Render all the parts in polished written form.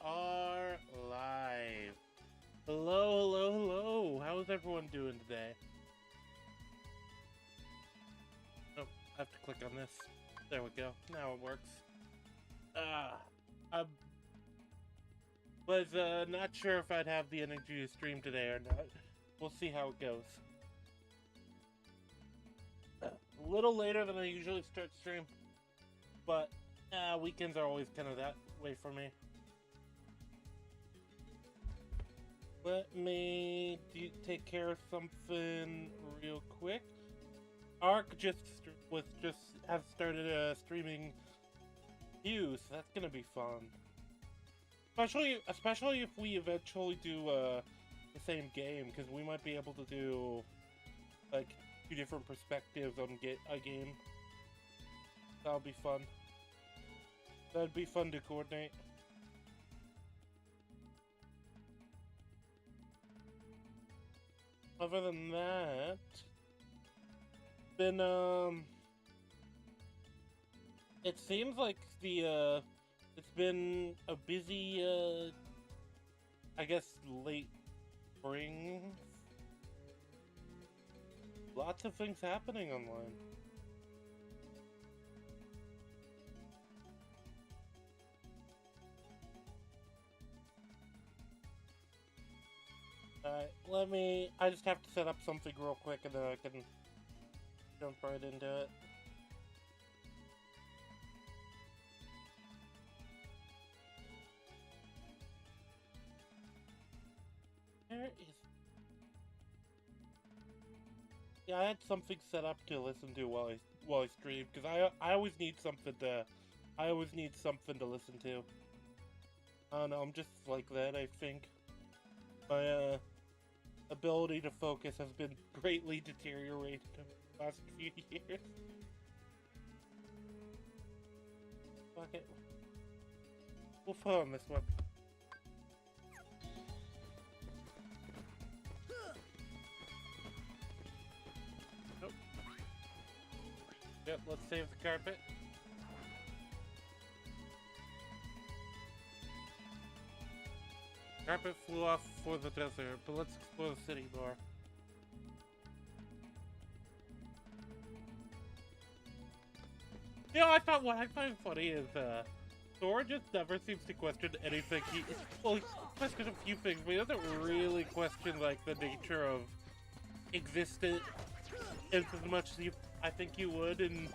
are live. Hello, hello, hello. How is everyone doing today? Oh, I have to click on this. There we go. Now it works. I was not sure if I'd have the energy to stream today or not. We'll see how it goes. A little later than I usually start stream, but weekends are always kind of that way for me. Let me take care of something real quick. Ark has started streaming views. So that's gonna be fun. Especially if we eventually do the same game, because we might be able to do like 2 different perspectives on a game. That'll be fun. That'd be fun to coordinate. Other than that, then it seems like it's been a busy I guess late spring. Lots of things happening online. Alright, I just have to set up something real quick and then I can jump right into it. There is... Yeah, I had something set up to listen to while I stream, because I always need something to listen to. I don't know, I'm just like that, I think. My ability to focus has been greatly deteriorated in the last few years. Fuck it. We'll put on this one. Nope. Yep, let's save the carpet. Carpet flew off for the desert, but let's explore the city more. You know, what I find funny is, Thor just never seems to question anything. He questions a few things, but he doesn't really question, like, the nature of existence as much as I think you would in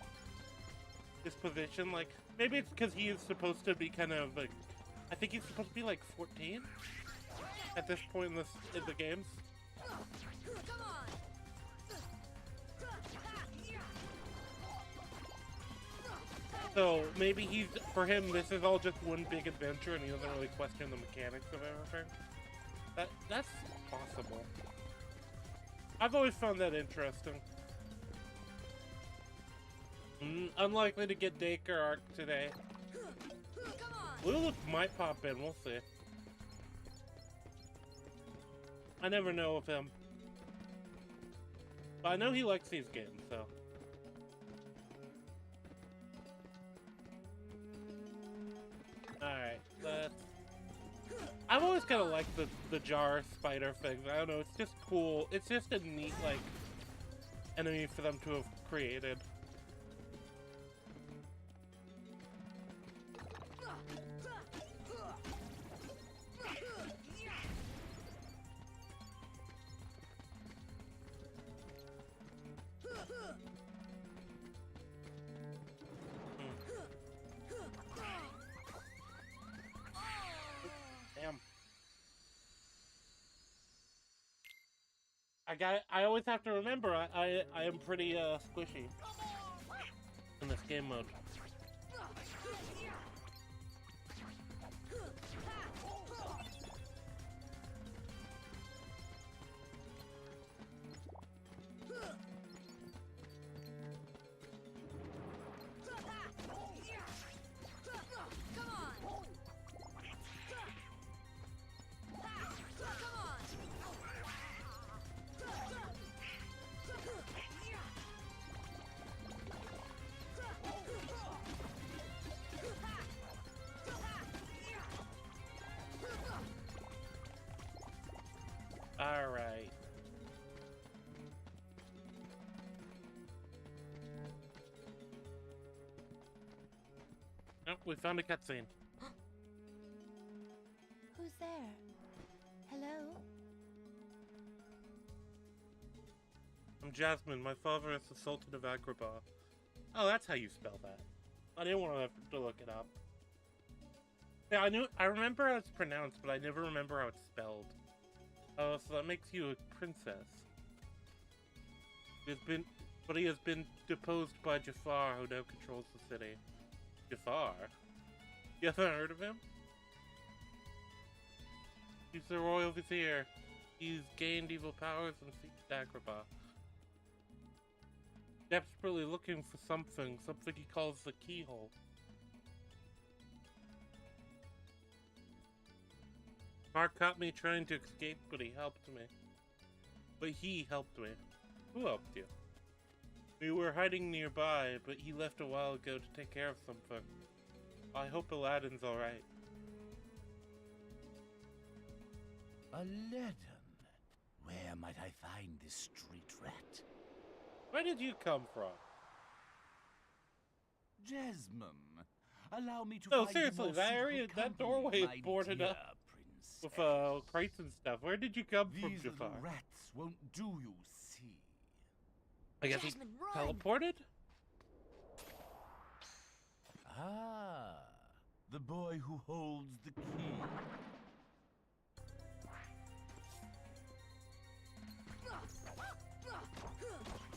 this position. Like, maybe it's because he is supposed to be kind of, like, I think he's supposed to be, like, 14 at this point in the games. So maybe for him, this is all just one big adventure, and he doesn't really question the mechanics of everything. That's possible. I've always found that interesting. Unlikely to get Dake or Ark today. Lilith might pop in, we'll see. I never know of him. But I know he likes these games, so. Alright, I've always kind of liked the jar spider thing. I don't know, it's just cool. It's just a neat, like, enemy for them to have created. I always have to remember I am pretty squishy in this game mode. we found a cutscene. Who's there? Hello? I'm Jasmine. My father is the Sultan of Agrabah. Oh, that's how you spell that. I didn't want to have to look it up. Yeah, I remember how it's pronounced, but I never remember how it's spelled. Oh, so that makes you a princess. He has been deposed by Jafar, who now controls the city. Jafar? You haven't heard of him? He's the royal vizier. He's gained evil powers and seeks Agrabah. Desperately looking for something he calls the keyhole. Mark caught me trying to escape, but he helped me. Who helped you? We were hiding nearby, but he left a while ago to take care of something. I hope Aladin's alright. Aladin? Where might I find this street rat? Where did you come from? Jasmine, allow me to No, find seriously, more that suitable area, that company, doorway is my boarded dear up princess. with crates and stuff. Where did you come from, These Jafar? little rats won't do, you see. I guess Jasmine, he run! teleported? Ah, the boy who holds the key.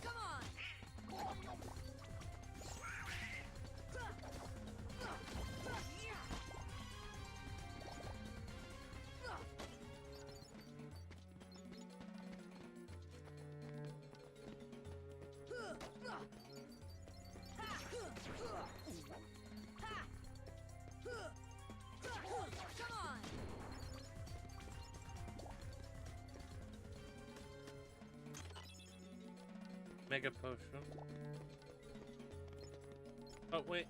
Come on! Mega potion. Oh wait.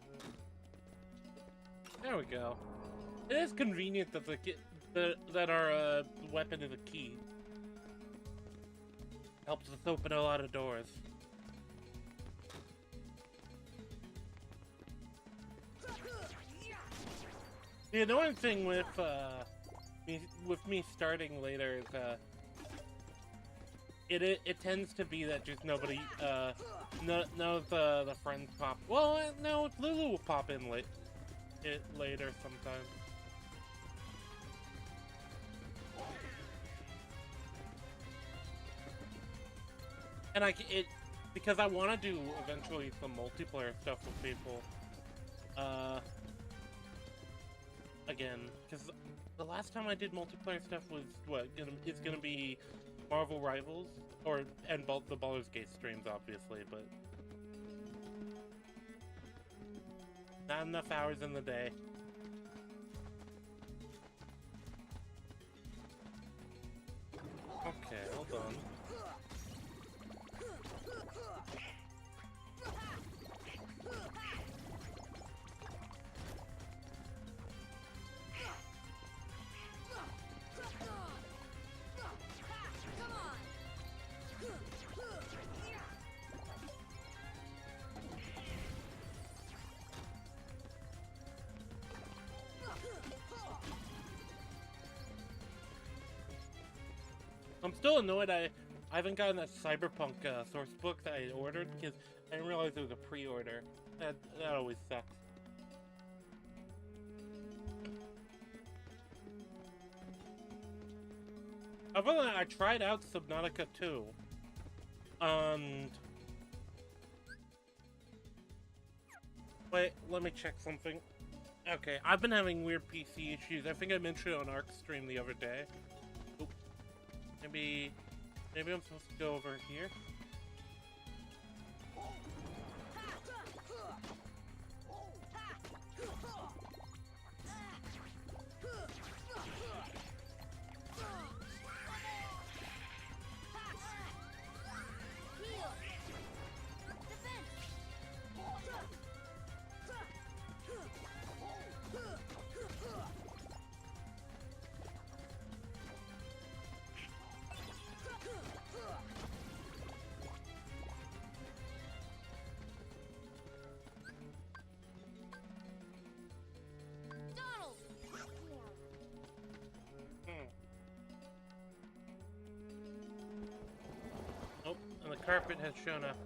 There we go. It is convenient that that our weapon is a key. Helps us open a lot of doors. The annoying thing with me starting later is it tends to be that just nobody none of the friends pop. Well, no, Lulu will pop in later sometimes. And because I want to do eventually some multiplayer stuff with people. Again, because the last time I did multiplayer stuff was it's gonna be Marvel Rivals and the Baldur's Gate streams, obviously, but not enough hours in the day. Okay, hold on. I'm still annoyed I haven't gotten that Cyberpunk source book that I ordered because I didn't realize it was a pre-order. That always sucks. Other than that, I tried out Subnautica 2. And... Wait, let me check something. Okay, I've been having weird PC issues. I think I mentioned it on Arc stream the other day. Oop. Maybe I'm supposed to go over here. carpet has shown up.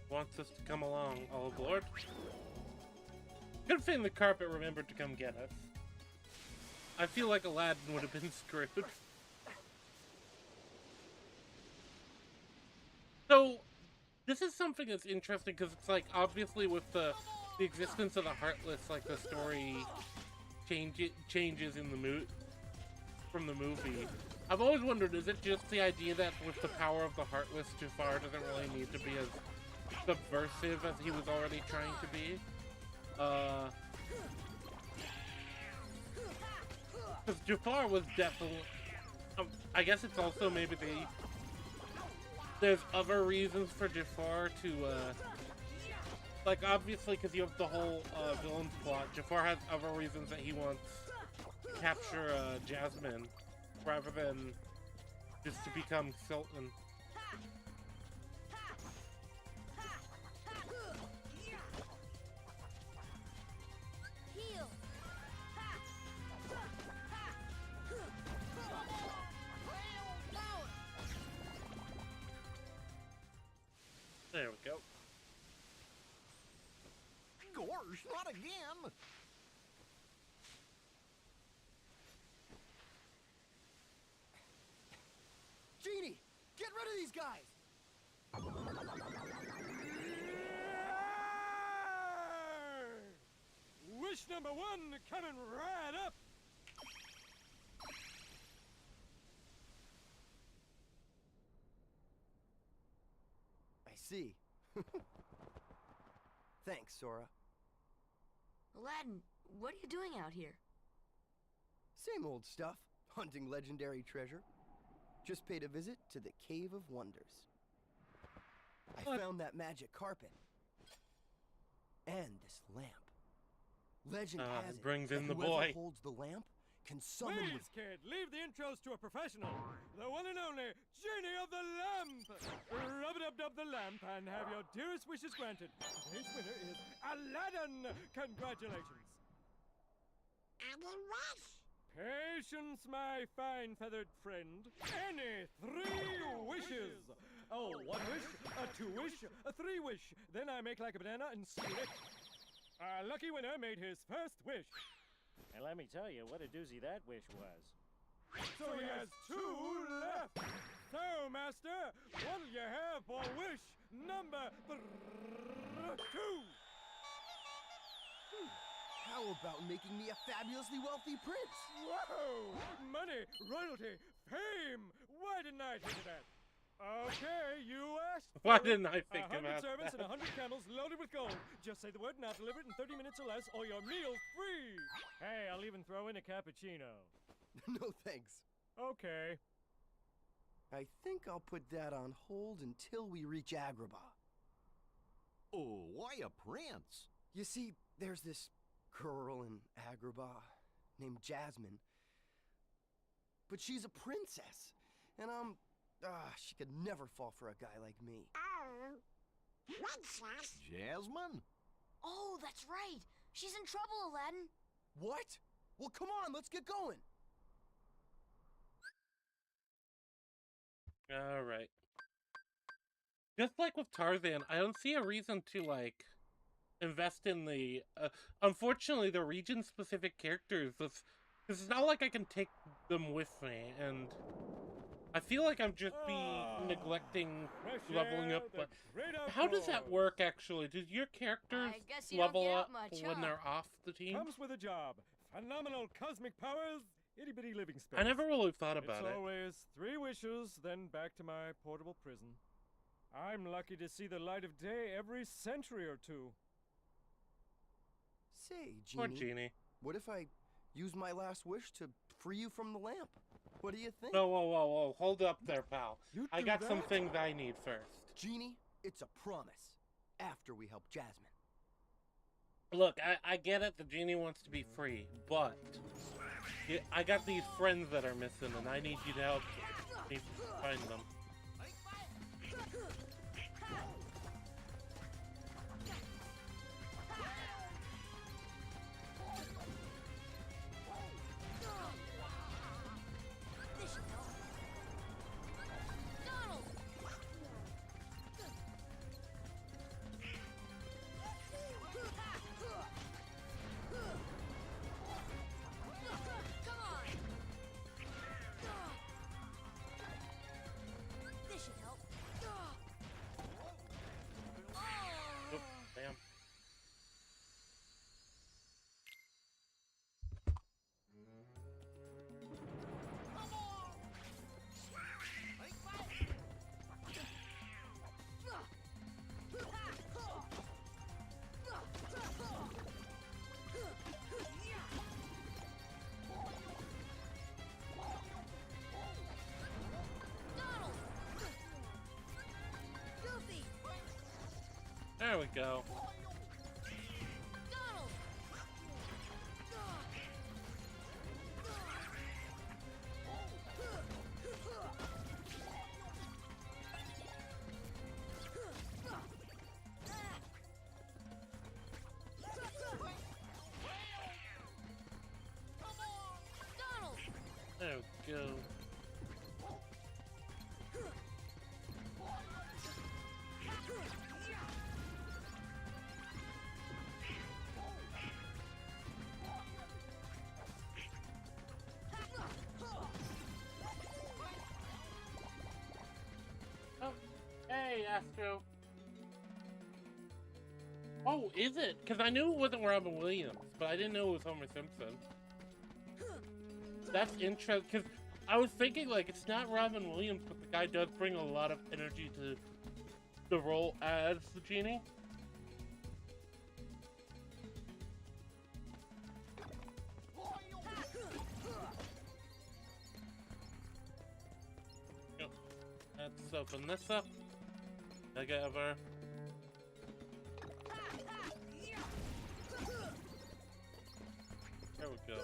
Wants us to come along, all aboard. Good thing the carpet remembered to come get us. I feel like Aladin would have been screwed. So, this is something that's interesting because it's like, obviously with the existence of the Heartless, like the story changes in the from the movie. I've always wondered, is it just the idea that with the power of the Heartless, Jafar doesn't really need to be as subversive as he was already trying to be? Because Jafar was definitely... I guess it's also maybe there's other reasons for Jafar to, like, obviously, because you have the whole villain's plot, Jafar has other reasons that he wants to capture Jasmine, rather than just to become Sultan. There we go. Gosh, not again! Genie, get rid of these guys! Wish number one coming right up! I see. Thanks, Sora. Aladin, what are you doing out here? Same old stuff. Hunting legendary treasure. Just paid a visit to the Cave of Wonders. I found that magic carpet. And this lamp. Legend has it brings in that the whoever boy. holds the lamp can summon Please, kid, leave the intros to a professional. The one and only Genie of the Lamp. Rub-a-dub-dub the lamp and have your dearest wishes granted. Today's winner is Aladin. Congratulations. Aladin what? Patience, my fine feathered friend. Any 3 wishes. Oh, 1 wish, a 2 wish, a 3 wish. Then I make like a banana and split. Our lucky winner made his first wish. And let me tell you what a doozy that wish was. So he has 2 left. So, Master, what'll you have for wish number 2? How about making me a fabulously wealthy prince? Whoa! Money, royalty, fame! Why didn't I think of that? Okay, you asked. Why didn't I think about 100 servants that? and 100 camels loaded with gold. Just say the word and I'll deliver it in 30 minutes or less, or your meal's free. Hey, I'll even throw in a cappuccino. No thanks. Okay. I think I'll put that on hold until we reach Agrabah. Oh, why a prince? You see, there's this girl in Agrabah named Jasmine. But she's a princess. And she could never fall for a guy like me. Oh, princess? Jasmine? Oh, that's right. She's in trouble, Aladin. What? Well, come on, let's get going. Alright. Just like with Tarzan, I don't see a reason to, like, invest in the... unfortunately, the region-specific characters, it's not like I can take them with me, and... I feel like I'm just neglecting leveling up, but how does that work, actually? Does your characters I guess you don't level get up up much, when huh? they're off the team? Comes with a job. Phenomenal cosmic powers, itty-bitty living space. I never really thought about It's it. always 3 wishes, then back to my portable prison. I'm lucky to see the light of day every century or 2. Say, Poor Genie, Genie. what if I use my last wish to free you from the lamp? What do you think? No, whoa. Hold up there, pal. You I do got some that? things I need first. Genie, it's a promise. After we help Jasmine. Look, I get it, the Genie wants to be free, but... I got these friends that are missing, and I need you to help me find them. we go. There we go. Oh, hey, Astro. Oh, is it? Because I knew it wasn't Robin Williams, but I didn't know it was Homer Simpson. That's interesting, because I was thinking, like, it's not Robin Williams, but the guy does bring a lot of energy to the role as the genie. Yep. Let's open this up. Mega ever. There we go.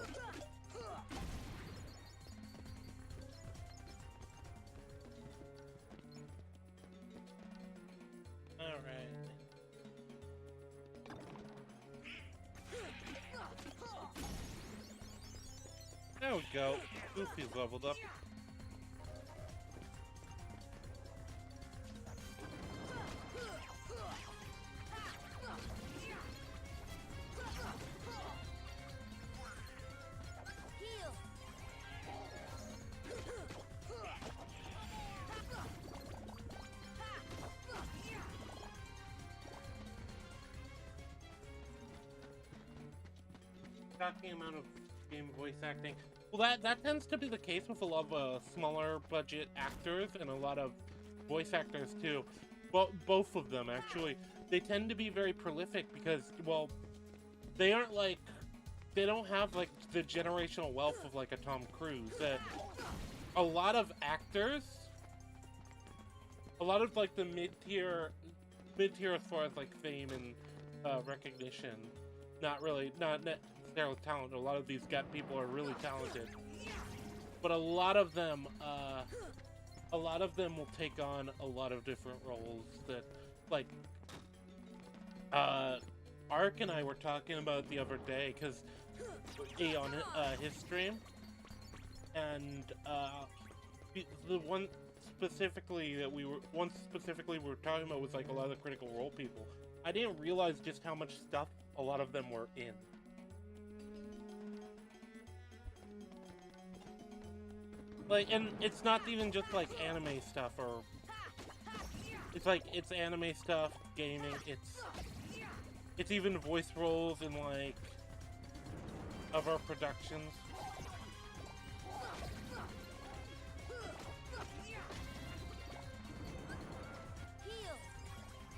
Alright. There we go. Goofy's leveled up. Shocking amount of game voice acting. Well, that tends to be the case with a lot of smaller budget actors and a lot of voice actors too. Well, both of them actually. They tend to be very prolific because, well, they aren't like, they don't have like the generational wealth of like a Tom Cruise. A lot of actors, a lot of like the mid-tier as far as like fame and recognition, not necessarily talent. A lot of these people are really talented, but a lot of them will take on a lot of different roles that, like, Ark and I were talking about the other day, because on his stream, and the one specifically we were talking about was like a lot of the Critical Role people. I didn't realize just how much stuff a lot of them were in. Like, and it's not even just like anime stuff, or it's like it's anime stuff, gaming. It's even voice roles in like other productions.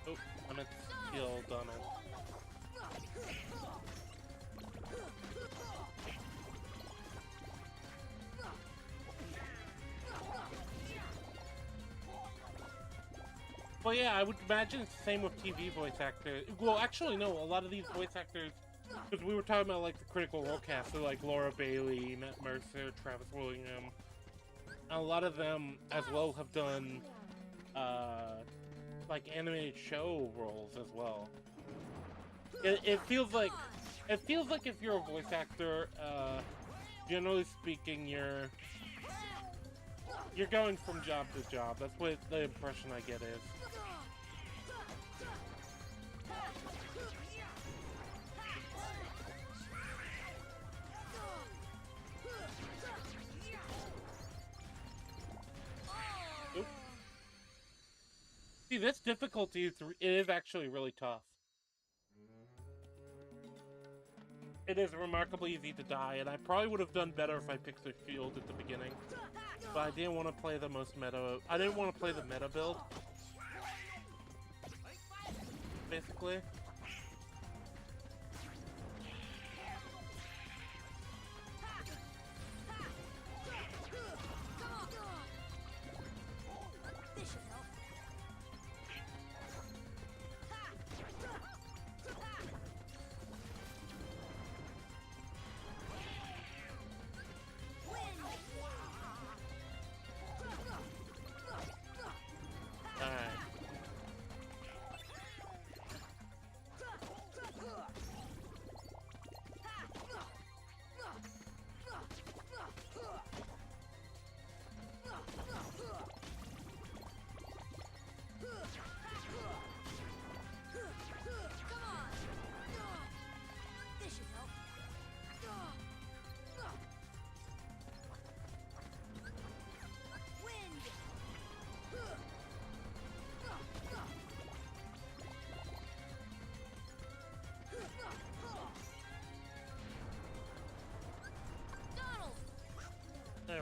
Oh, I meant to kill Dunno. Well, yeah, I would imagine it's the same with TV voice actors. Well, actually, no, a lot of these voice actors, because we were talking about, like, the Critical Role cast, so, like, Laura Bailey, Matt Mercer, Travis Willingham. A lot of them, as well, have done, like, animated show roles as well. It feels like if you're a voice actor, generally speaking, you're going from job to job. That's what the impression I get is. Oop. See, this difficulty is actually really tough. It is remarkably easy to die, and I probably would have done better if I picked the shield at the beginning. But I didn't want to play the most meta. I didn't want to play the meta build. Basically.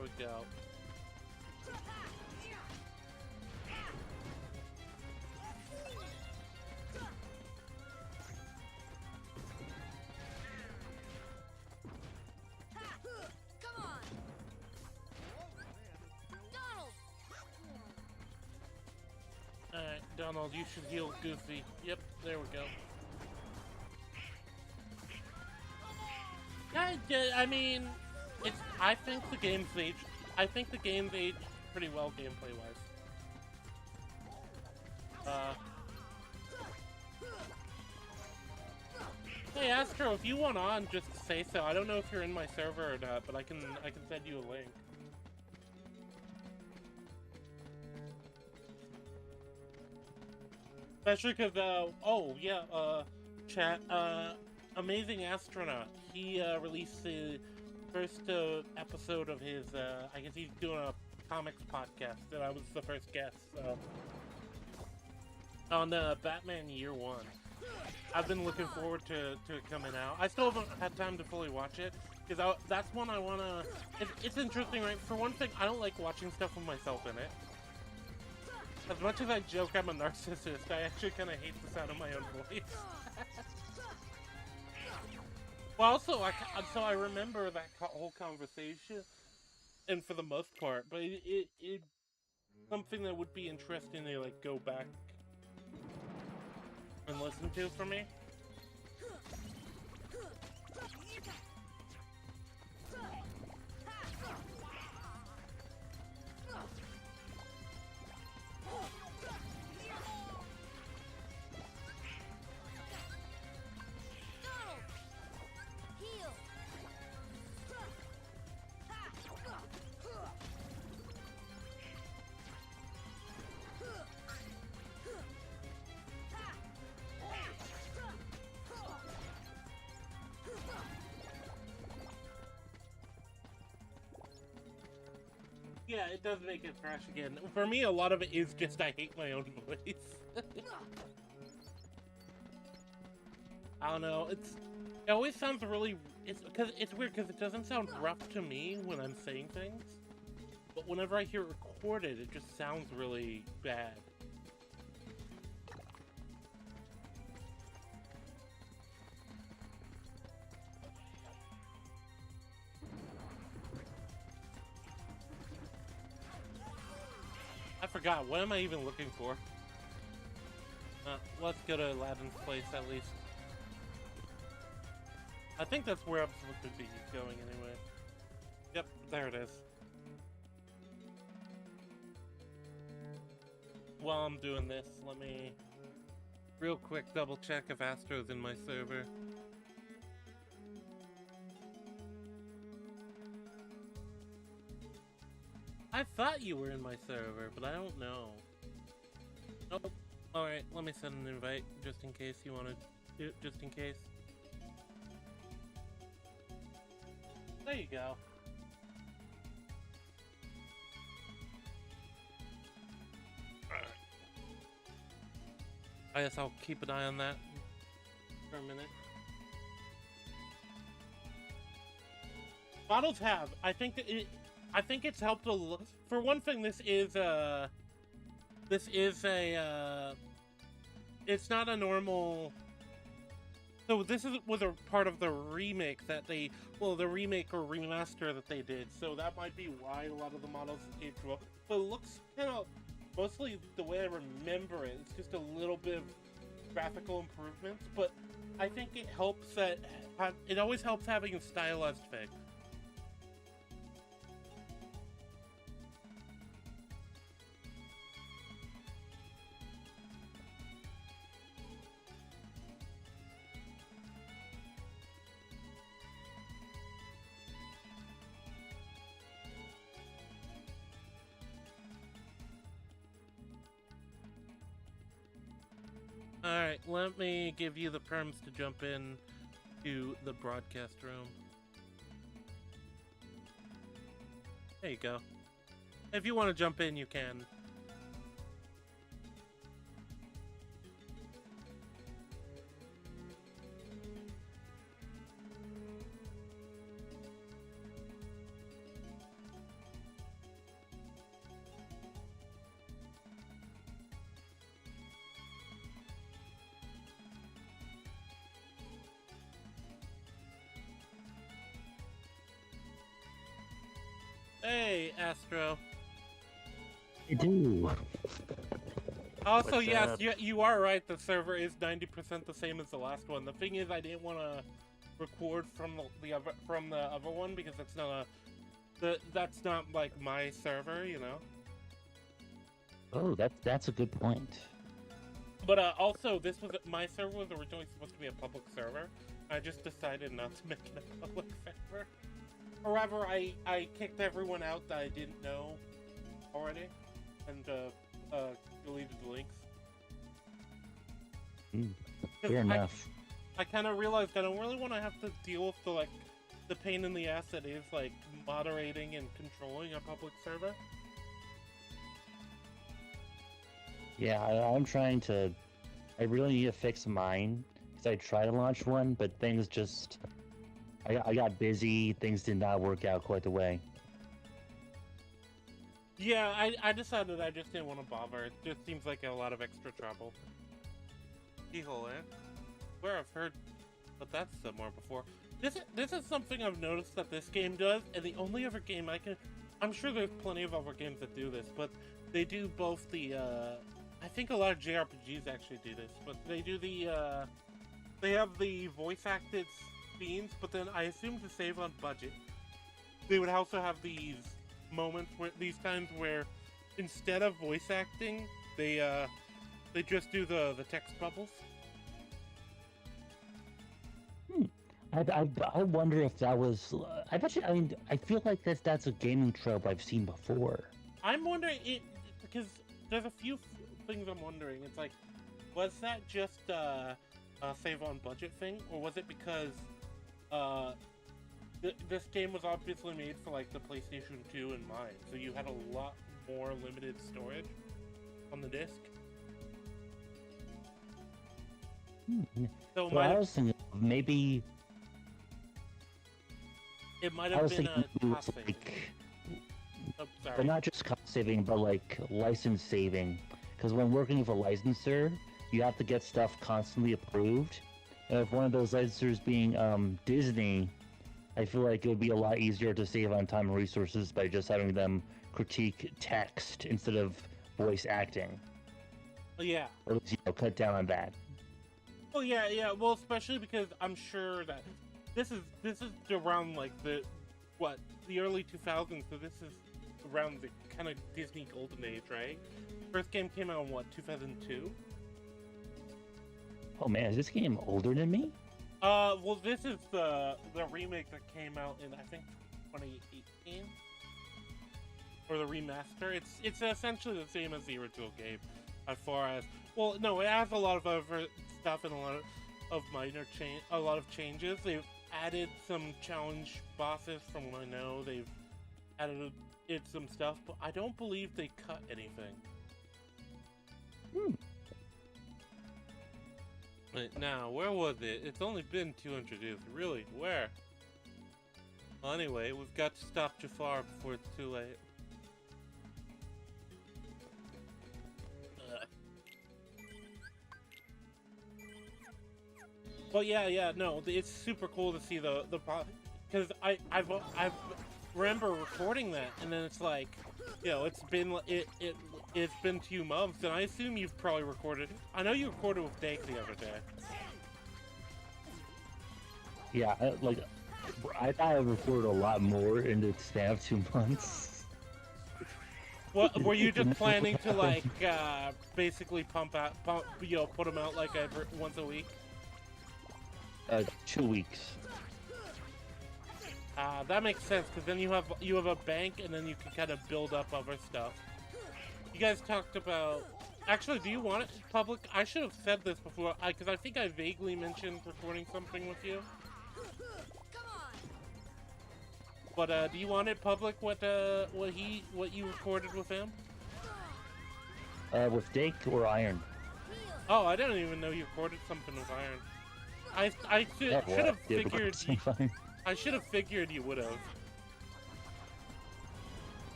There we go. Come on! Donald! Alright, Donald, you should heal Goofy. Yep, there we go. I mean, I think the game's aged pretty well gameplay-wise. Hey Astro, if you want on, just say so. I don't know if you're in my server or not, but I can send you a link. Especially because, oh yeah, chat, Amazing Astronaut. He released the first episode of his, I guess he's doing a comics podcast, and I was the first guest, so. On Batman Year One. I've been looking forward to it coming out. I still haven't had time to fully watch it, because that's one I want to... It's interesting, right? For one thing, I don't like watching stuff with myself in it. As much as I joke I'm a narcissist, I actually kind of hate the sound of my own voice. Well, also, so I remember that whole conversation, and for the most part, but it something that would be interesting to, like, go back and listen to for me. Yeah, it does make it crash again. For me, a lot of it is just I hate my own voice. I don't know, it always sounds really... It's weird, because it doesn't sound rough to me when I'm saying things. But whenever I hear it recorded, it just sounds really bad. I forgot, what am I even looking for? Let's go to Aladin's place at least. I think that's where I'm supposed to be going anyway. Yep, there it is. While I'm doing this, let me real quick double check if Astro's in my server. I thought you were in my server, but I don't know. Nope. Alright, let me send an invite, just in case you want to... Just in case. There you go. I guess I'll keep an eye on that for a minute. Models have. I think it's helped a lot. For one thing, it's not a normal. So this was a part of the remake that the remake or remaster that they did. So that might be why a lot of the models aged well. But it looks kind of mostly the way I remember it. It's just a little bit of graphical improvements, but I think it helps that it always helps having a stylized fig. Alright, let me give you the perms to jump in to the broadcast room. There you go. If you want to jump in, you can. Hey, Astro. I do. Also, What's yes, up? you are right. The server is 90% the same as the last one. The thing is, I didn't want to record from the other one because that's not that's not like my server, you know. Oh, that's a good point. But also, my server was originally supposed to be a public server. I just decided not to make it a public server. Or rather, I kicked everyone out that I didn't know already, and deleted the links. Fair enough. I kind of realized I don't really want to have to deal with the pain in the ass that is like moderating and controlling a public server. Yeah, I'm trying to. I really need to fix mine because I tried to launch one, but things just. I got busy. Things did not work out quite the way. Yeah, I decided I just didn't want to bother. It just seems like a lot of extra trouble. Keyhole, eh? Where I've heard, but that's somewhere before. This is something I've noticed that this game does, and the only other game I'm sure there's plenty of other games that do this, but they do both the, I think a lot of JRPGs actually do this, but they do the, they have the voice-acted scenes, but then I assume to save on budget, they would also have these moments these times where instead of voice acting, they just do the text bubbles. I wonder if that was. I bet you. I mean, I feel like that's a gaming trope I've seen before. I'm wondering because there's a few things I'm wondering. It's like, was that just a save on budget thing, or was it because this game was obviously made for like the PlayStation 2 in mind, so you had a lot more limited storage on the disc. So I was thinking maybe it might have been a cost saving. like, Oh, sorry. but not just cost saving, but like license saving. Because when working with a licensor, you have to get stuff constantly approved. And if one of those licensors being Disney, I feel like it would be a lot easier to save on time and resources by just having them critique text instead of voice acting. Yeah. Or at least, cut down on that. Well, yeah. Well, especially because I'm sure that this is around like the early 2000s. So this is around the kind of Disney golden age, right? First game came out in 2002. Oh man, is this game older than me? Well, this is the remake that came out in I think 2018, or the remaster. It's essentially the same as the original game, as far as no, it has a lot of other stuff and a lot of changes. They've added some challenge bosses from what I know. They've added some stuff, but I don't believe they cut anything. Wait, now, where was it? It's only been 200 years. Really? Where? Well, anyway, we've got to stop Jafar before it's too late. But yeah, no, it's super cool to see the because I remember recording that, and then it's like, it's been 2 months, and I assume you've probably recorded. I know you recorded with Dake the other day. Yeah, I thought I recorded a lot more in the span of 2 months. What were you just planning to like basically put them out like once a week? 2 weeks. That makes sense, because then you have a bank, and then you can kind of build up other stuff. You guys talked about. Actually, do you want it public? I should have said this before, because I think I vaguely mentioned recording something with you. But do you want it public? What you recorded with him? With Dake or Iron? Oh, I didn't even know you recorded something with Iron. I should have figured. I should have figured you would have.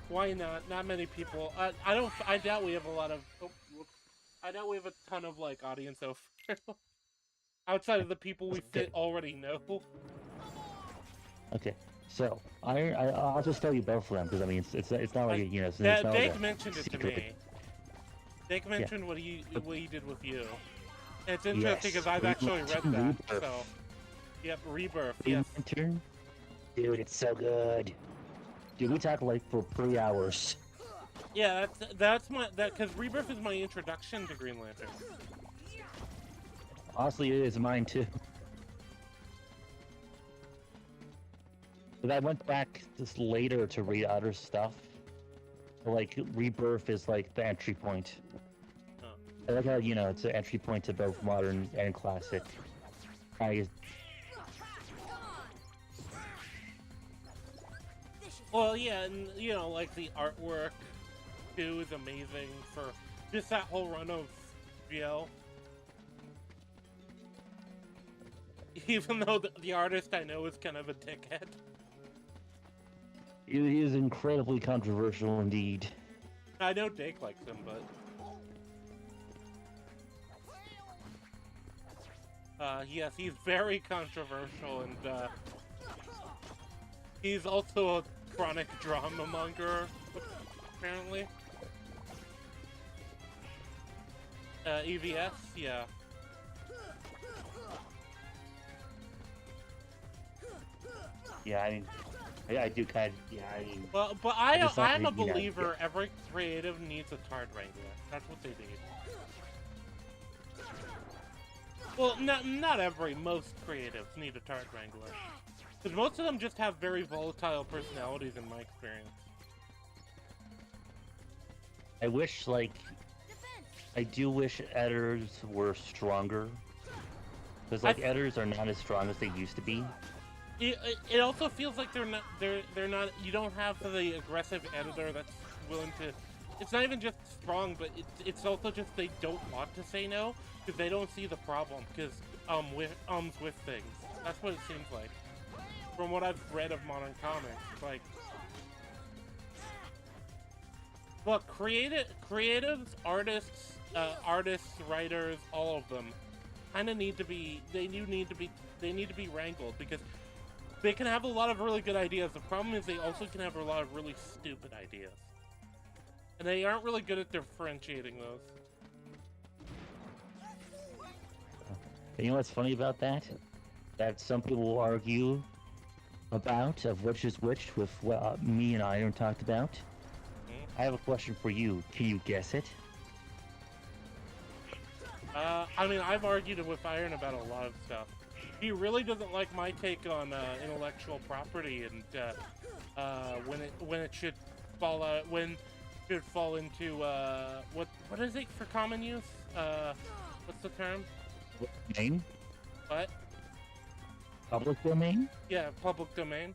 Why not? Not many people. I doubt we have a lot of. I doubt we have a ton of like audience over outside of the people we already know. Okay. So I'll just tell you both of them because I mean it's not like you know it's not like Dake a mentioned it to secret. me. Dake mentioned what he did with you. And it's interesting Yes, because I've Green actually read Lantern that. Rebirth. So, yep, Rebirth. Green Yes. Lantern? Dude, it's so good. Dude, we talked like for 3 hours. Yeah, that's my because Rebirth is my introduction to Green Lantern. Honestly, it is mine too. But I went back just later to read other stuff. Like Rebirth is like the entry point. Oh. I like how you know it's an entry point to both modern and classic. Well, yeah, and you know, like the artwork too is amazing for just that whole run of GL. Even though the artist I know is kind of a dickhead. It is incredibly controversial indeed. I know Dake likes him, but yes, he's very controversial, and he's also a chronic drama monger, apparently. EVS, yeah. Yeah, I mean, I do kind of, yeah, I mean... Well, but I'm a believer every creative needs a Tard Wrangler. That's what they need. Well, not every, most creatives need a Tard Wrangler. Because most of them just have very volatile personalities in my experience. I wish, like, I do wish editors were stronger. Because, like, editors are not as strong as they used to be. It also feels like they're not, you don't have the aggressive editor that's willing to, it's not even just strong, but it's also just they don't want to say no, because they don't see the problem, because, with things. That's what it seems like. From what I've read of modern comics, like, look, creatives, artists, writers, all of them, kind of need to be, they need to be wrangled, because they can have a lot of really good ideas. The problem is they also can have a lot of really stupid ideas. And they aren't really good at differentiating those. You know what's funny about that? That some people will argue about of which is which with what me and Iron talked about. I have a question for you. Can you guess it? I mean, I've argued with Iron about a lot of stuff. He really doesn't like my take on intellectual property and when it should fall out, when it should fall into what is it for common use? What's the term? Domain? What? Public domain? Yeah, public domain.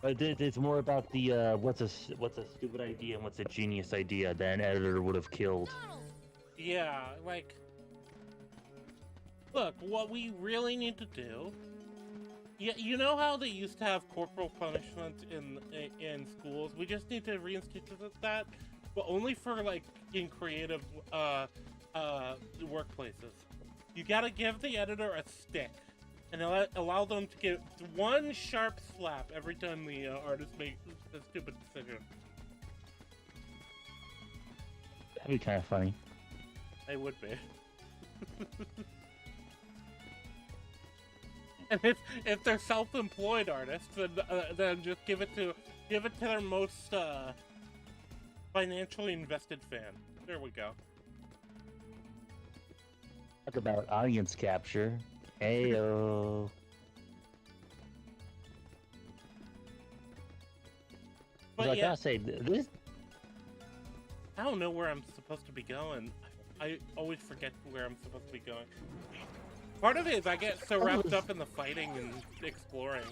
But it's more about the what's a stupid idea and what's a genius idea that an editor would have killed. Yeah, like, look, what we really need to do. You know how they used to have corporal punishment in schools? We just need to reinstitute that, but only for like in creative workplaces. You gotta give the editor a stick and allow them to get one sharp slap every time the artist makes a stupid decision. That'd be kind of funny. It would be. And if they're self-employed artists, then just give it to their most financially invested fan. There we go. Talk about audience capture. Heyo. But I yeah, gotta say, this. I don't know where I'm supposed to be going. I always forget where I'm supposed to be going. Part of it is I get so wrapped up in the fighting and exploring.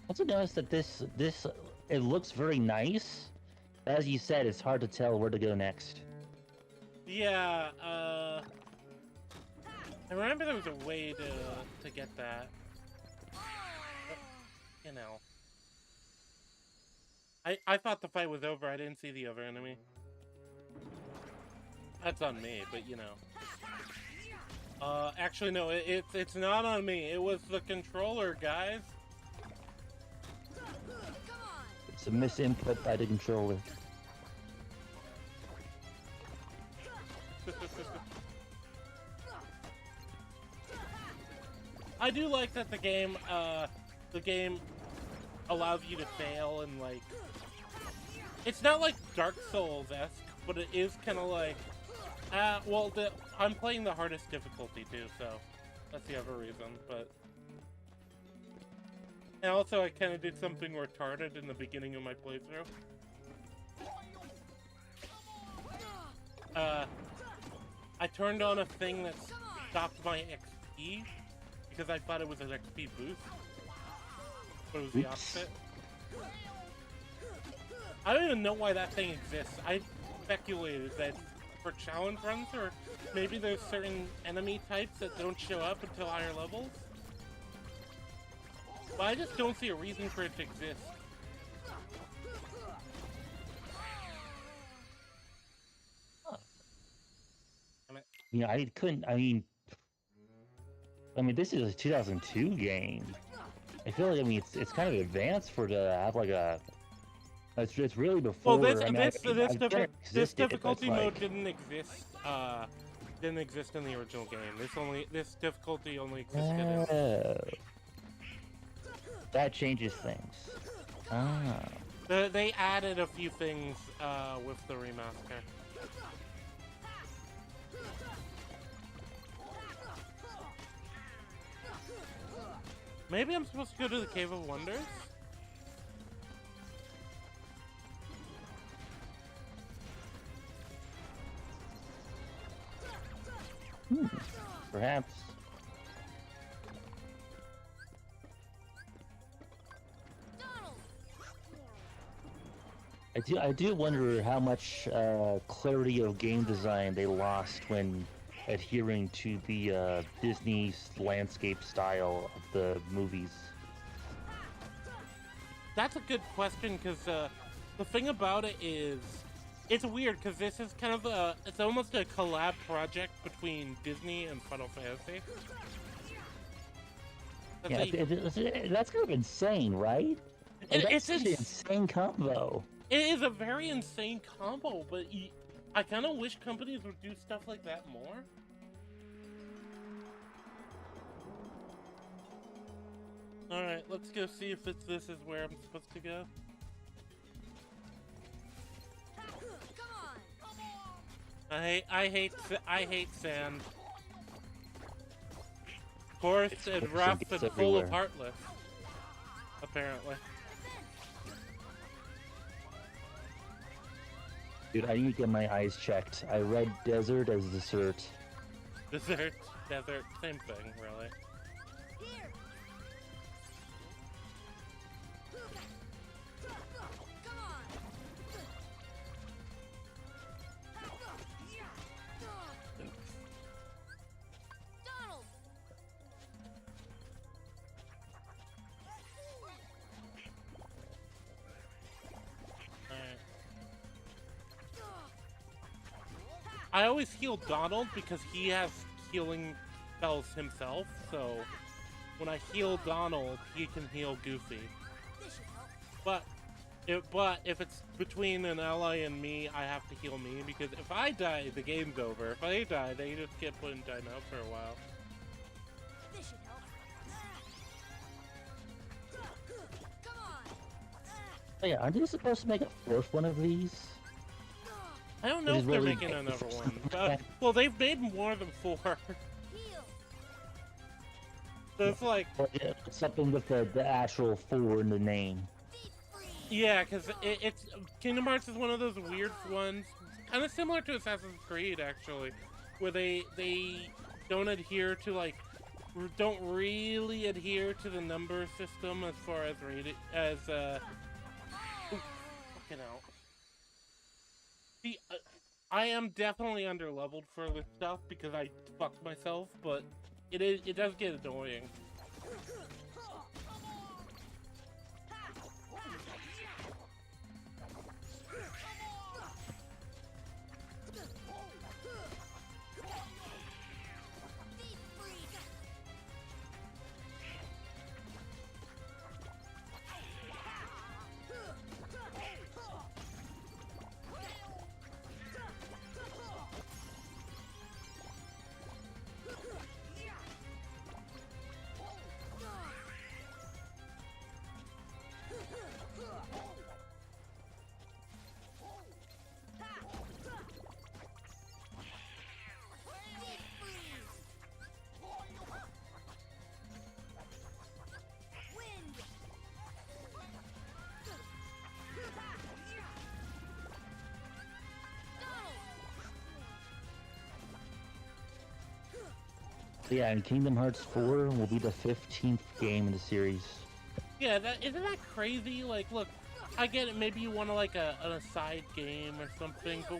Also noticed that this it looks very nice. As you said, it's hard to tell where to go next. Yeah, I remember there was a way to get that. But, you know. I thought the fight was over. I didn't see the other enemy. That's on me, but you know. Actually, no, it's not on me. It was the controller, guys. It's a misinput by the controller. I do like that the game allows you to fail and like, it's not like Dark Souls-esque, but it is kind of like, well, I'm playing the hardest difficulty too, so that's the other reason, but... And also, I kind of did something retarded in the beginning of my playthrough. I turned on a thing that stopped my XP, because I thought it was an XP boost, but it was the opposite. I don't even know why that thing exists. I speculated that for challenge runs, or maybe there's certain enemy types that don't show up until higher levels. But I just don't see a reason for it to exist. Yeah, I couldn't. I mean, this is a 2002 game. I feel like, it's kind of advanced for to have like a. It's really before. Well, this difficulty mode didn't exist. Didn't exist in the original game. This difficulty only existed. Oh, that changes things. Ah. They added a few things with the remaster. Maybe I'm supposed to go to the Cave of Wonders? Perhaps. I do wonder how much clarity of game design they lost when adhering to the Disney's landscape style of the movies. That's a good question, because the thing about it is, it's weird, because this is kind of it's almost a collab project between Disney and Final Fantasy. That's kind of insane, right? It's an insane combo. It is a very insane combo, but I kind of wish companies would do stuff like that more. Alright, let's go see if this is where I'm supposed to go. I hate sand. Coarse and rough and full of heartless. Apparently. Dude, I need to get my eyes checked. I read desert as dessert. Desert, desert, same thing, really. I always heal Donald because he has healing spells himself, so when I heal Donald, he can heal Goofy. But if it's between an ally and me, I have to heal me, because if I die, the game's over. If I die, they just get put in timeout for a while. Oh yeah, aren't they supposed to make a fourth one of these? I don't know if they're making another one. Well, they've made more than 4. So it's like... Something with the actual 4 in the name. Yeah, because it's... Kingdom Hearts is one of those weird ones, kind of similar to Assassin's Creed, actually, where they don't adhere to, like... Don't really adhere to the number system as far as rated... As, fucking hell. See, I am definitely under-leveled for this stuff because I fucked myself, but it does get annoying. Yeah, and Kingdom Hearts 4 will be the 15th game in the series. Yeah, isn't that crazy? Like, look, I get it. Maybe you want to like an aside game or something, but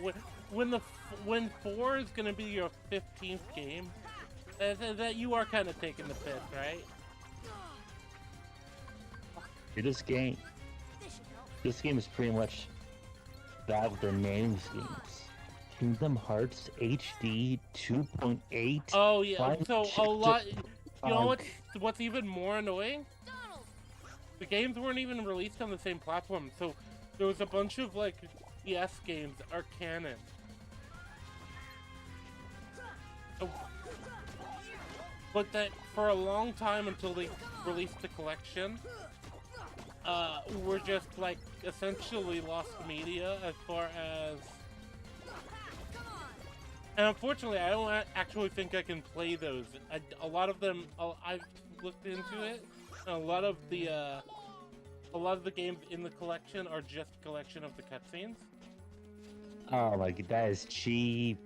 when 4 is gonna be your 15th game, that you are kind of taking the piss, right? This game is pretty much that with their naming schemes. Kingdom Hearts HD 2.8. Oh yeah, so a lot. You know what's even more annoying? The games weren't even released on the same platform, so there was a bunch of like DS games that are canon. Oh. But that for a long time until they released the collection, were just like essentially lost media as far as. And unfortunately, I don't actually think I can play those. A lot of them, I've looked into it. And a lot of the games in the collection are just a collection of the cutscenes. Oh my god, that is cheap.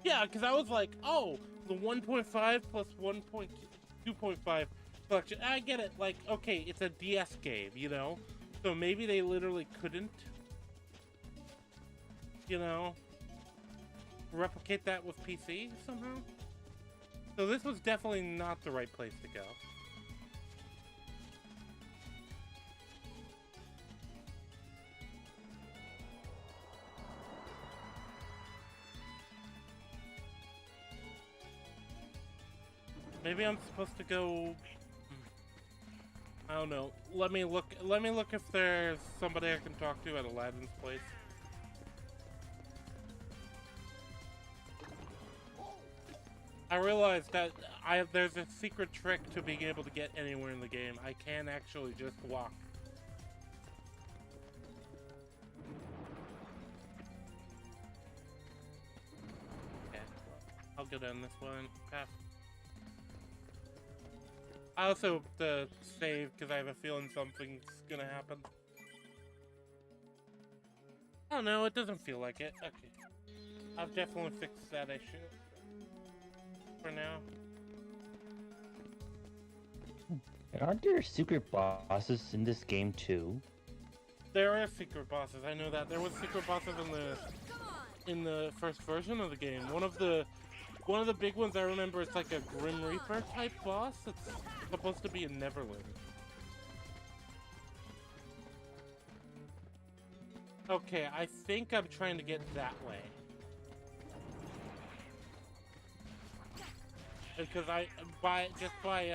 Yeah, because I was like, oh, the 1.5 plus 2.5 collection. I get it. Like, okay, it's a DS game, you know? So maybe they literally couldn't, you know, replicate that with PC somehow. So this was definitely not the right place to go. Maybe I'm supposed to go. I don't know. Let me look if there's somebody I can talk to at Aladin's place. I realized that there's a secret trick to being able to get anywhere in the game. I can actually just walk. Okay, I'll go down this one. Pass. I also have to save because I have a feeling something's gonna happen. Oh no, it doesn't feel like it. Okay. I've definitely fixed that issue. For now. Aren't there secret bosses in this game too? There are secret bosses, I know that. There was secret bosses in the first version of the game. One of the big ones I remember is like a Grim Reaper type boss. It's supposed to be in Neverland. Okay, I think I'm trying to get that way. Because just by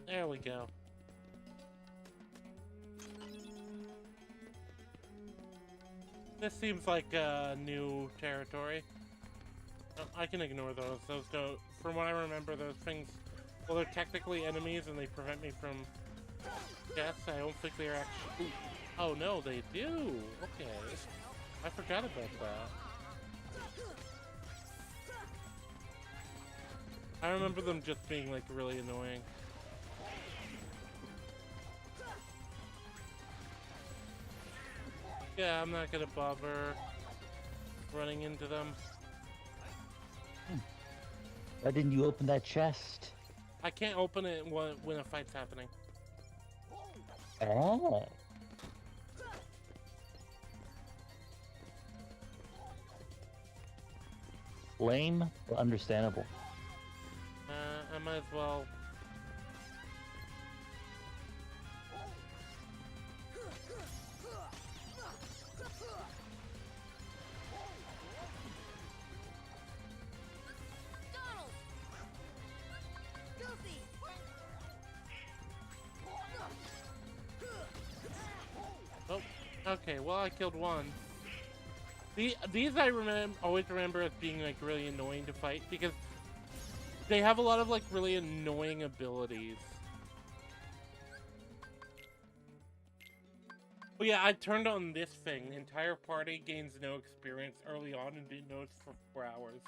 there we go. This seems like new territory. I can ignore those. Those don't. From what I remember, those things. Well, they're technically enemies, and they prevent me from death. I don't think they're actually. Ooh. Oh no, they do. Okay, I forgot about that. I remember them just being like really annoying. Yeah, I'm not gonna bother running into them. Why didn't you open that chest? I can't open it when a fight's happening. Oh. Lame, but understandable. I might as well. Okay, well I killed one. These I always remember as being like really annoying to fight because they have a lot of like really annoying abilities. But yeah, I turned on this thing. The entire party gains no experience early on and didn't notice for 4 hours.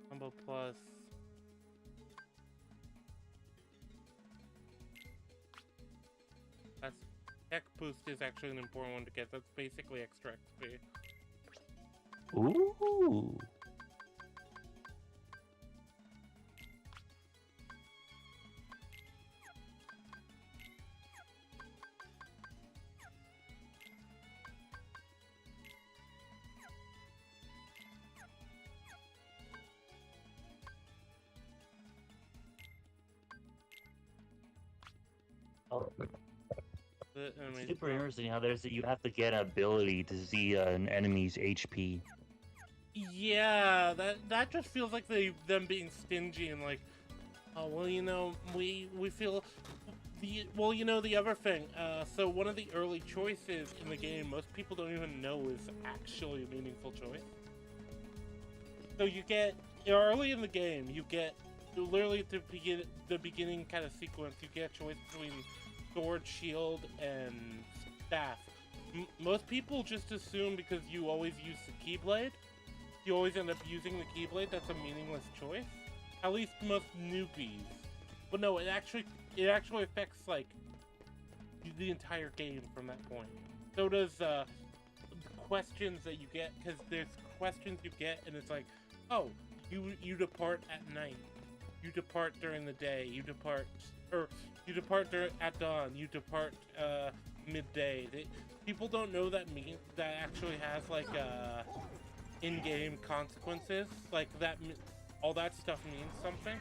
Combo plus. That's tech boost is actually an important one to get. That's basically extra XP. Ooh. Oh. Super interesting how there's you have to get an ability to see an enemy's HP. Yeah, that just feels like them being stingy and like, oh well, you know, we feel the other thing. So one of the early choices in the game, most people don't even know is actually a meaningful choice. So you get early in the game, you get literally at the beginning kind of sequence, you get a choice between sword, shield, and staff. Most people just assume because you always use the Keyblade, you always end up using the Keyblade. That's a meaningless choice. At least most newbies. But no, it actually affects like the entire game from that point. So does the questions that you get, because there's questions you get, and it's like, oh, you depart at night, you depart during the day, you depart at dawn, you depart midday. People don't know that actually has like in-game consequences, like that. All that stuff means something.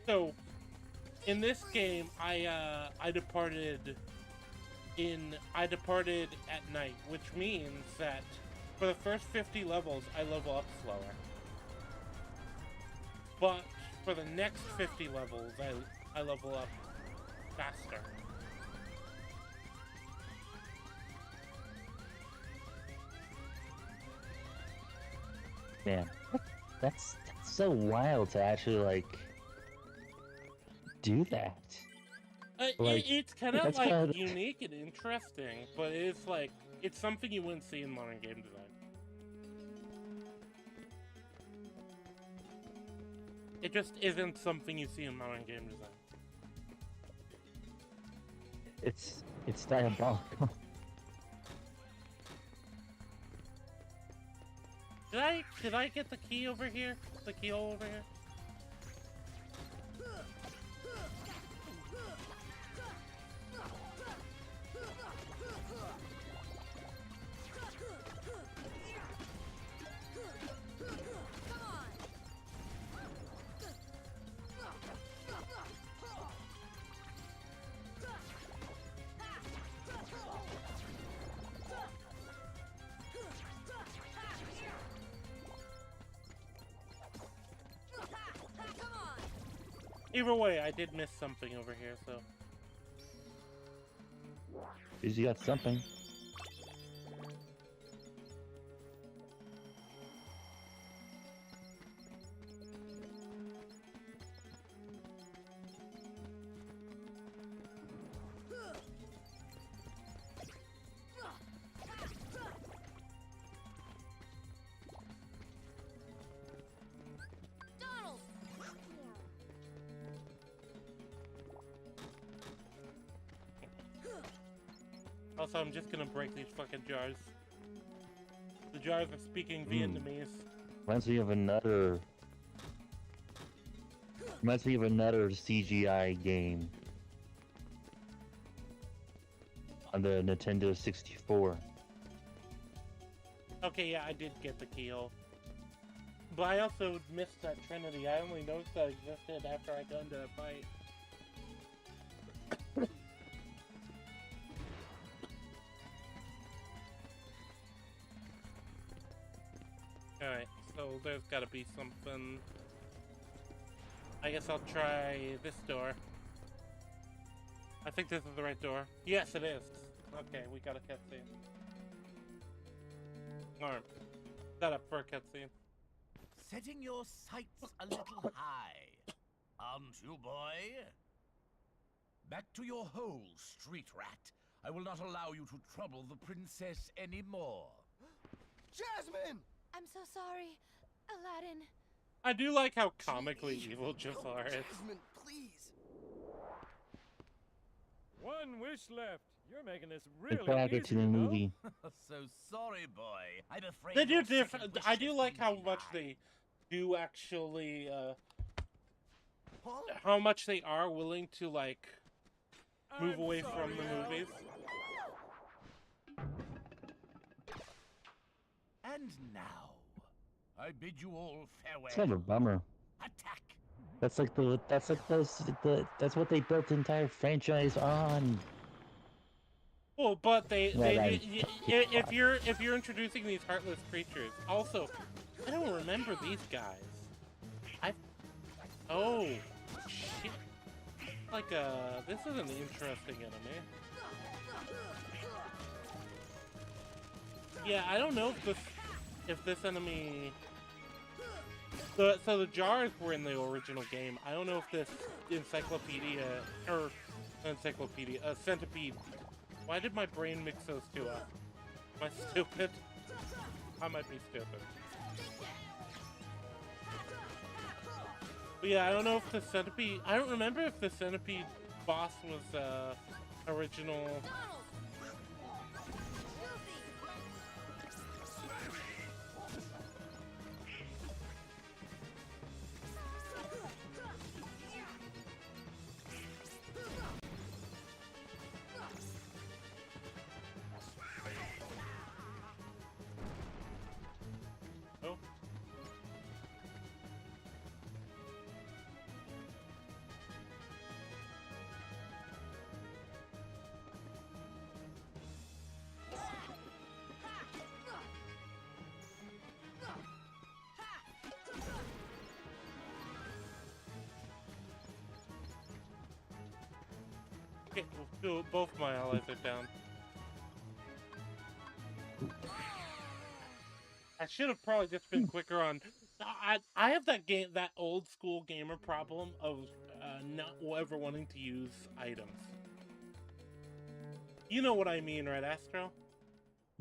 So in this game, I departed at night, which means that for the first 50 levels, I level up slower. But for the next 50 levels, I level up faster. Man, that's so wild to actually like do that. It's kind of like kinda... unique and interesting, but it's like it's something you wouldn't see in modern game design. It just isn't something you see in modern game design. It's diabolical. Did I get the key over here? The keyhole over here? Either way, I did miss something over here, so. Because you got something. Also, I'm just gonna break these fucking jars. The jars are speaking Vietnamese. Reminds me of another CGI game on the Nintendo 64. Okay, yeah, I did get the keyhole. But I also missed that Trinity. I only noticed that existed after I got into that fight. Alright, so there's gotta be something. I guess I'll try this door. I think this is the right door. Yes, it is. Okay, we got a cutscene. Alright. Set up for a cutscene. Setting your sights a little high. Aren't you, boy? Back to your hole, street rat. I will not allow you to trouble the princess anymore. Jasmine! I'm so sorry, Aladin. I do like how comically evil Jafar is. Jasmine, please. One wish left. You're making this They really drag easy, it to the you know? movie. So sorry, boy. I'm afraid They do your different. second wish I do has like been how much denied. they do actually, Huh? how much they are willing to, like, move I'm away sorry, from the Al. movies. And now, I bid you all farewell. It's kind of a bummer. Attack! That's like that's what they built the entire franchise on. Well, but Right, if you're introducing these heartless creatures, also, I don't remember these guys. Oh, shit. Like, this is an interesting enemy. Yeah, I don't know if this enemy... So the jars were in the original game. I don't know if this centipede... Why did my brain mix those two up? Am I stupid? I might be stupid. But yeah, I don't know if the centipede... I don't remember if the centipede boss was, original... Oh. Okay, both my allies are down. I should have probably just been quicker on. I have that old school gamer problem of not ever wanting to use items. You know what I mean, right, Astro?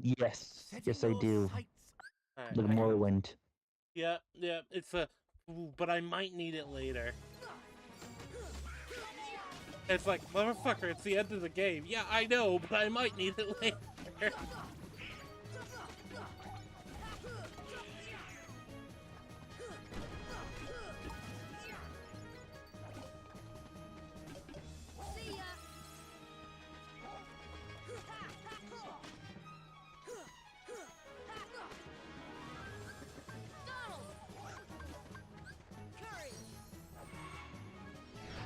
Yes, Setting yes I your do. sights Alright, The Morrowind. yeah, it's a. But I might need it later. It's like, motherfucker, it's the end of the game. Yeah, I know, but I might need it later.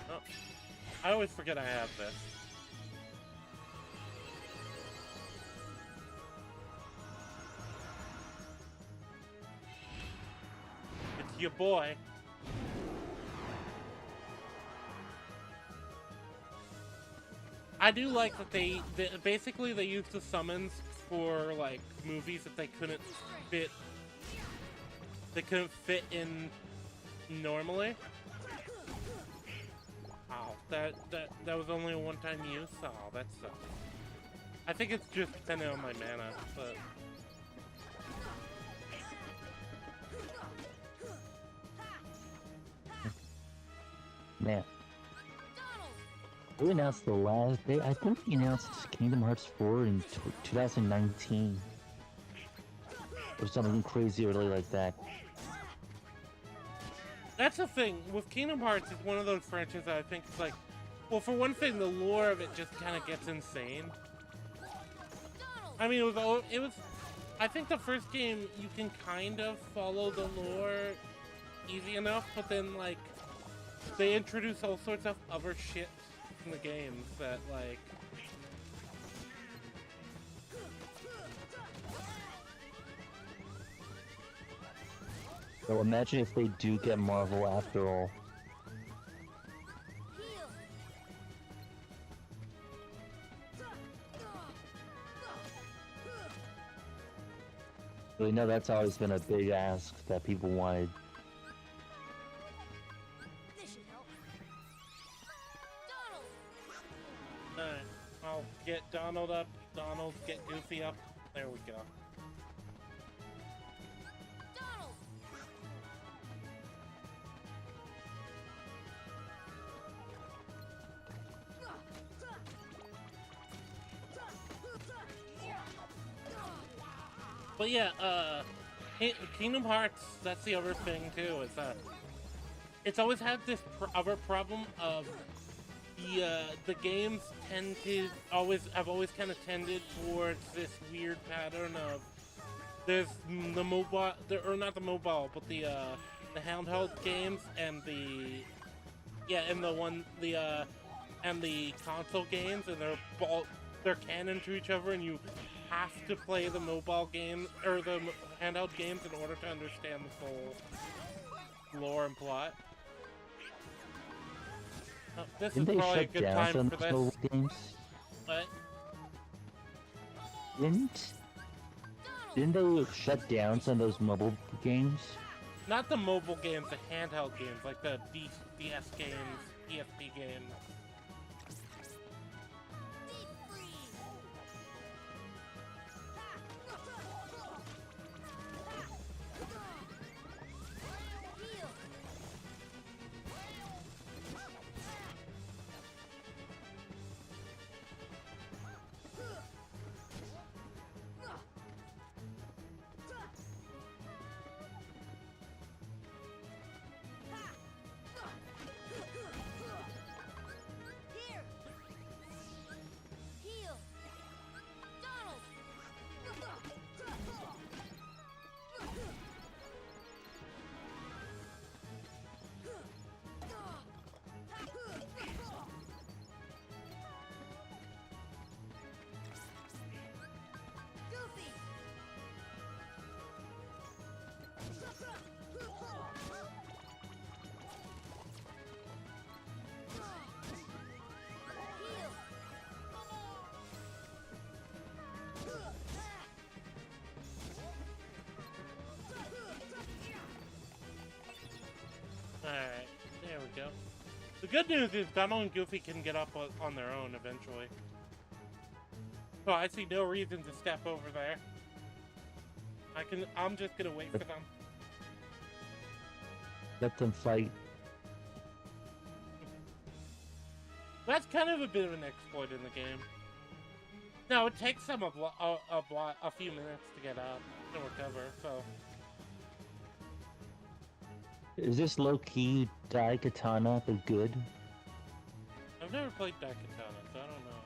Oh, I always forget I have this. It's your boy. I do like that they basically they use the summons for like movies that they couldn't fit. They couldn't fit in normally. Oh, that was only a one-time use. Oh, that sucks. I think it's just depending on my mana, but. Man. They announced the last day. I think they announced Kingdom Hearts 4 in 2019. Or something crazy early like that. That's the thing with Kingdom Hearts. It's one of those franchises that I think is like, well, for one thing, the lore of it just kind of gets insane. I mean, it was. I think the first game you can kind of follow the lore easy enough, but then like they introduce all sorts of other shit in the games that like. So imagine if they do get Marvel after all. We know that's always been a big ask that people wanted. This should help. Donald! Alright, I'll get Donald up. Donald, get Goofy up. There we go. Donald! But yeah, Kingdom Hearts, that's the other thing too. It's always had this other problem of the games tend to have always kind of tended towards this weird pattern of there's the mobile, or not the mobile, but the handheld games and the console games, and they're canon to each other, and you have to play the mobile game or the handheld games in order to understand the full lore and plot. This Didn't is they probably a shut good down time some for of those this. mobile games? What? Didn't they shut down some of those mobile games? Not the mobile games, the handheld games, like the DS games, PSP games. Alright, there we go. The good news is Donald and Goofy can get up on their own eventually. So I see no reason to step over there. I'm just gonna wait for them. Let them fight. That's kind of a bit of an exploit in the game. No, it takes them a few minutes to get up and recover, so... Is this low-key Daikatana but good? I've never played Daikatana, so I don't know.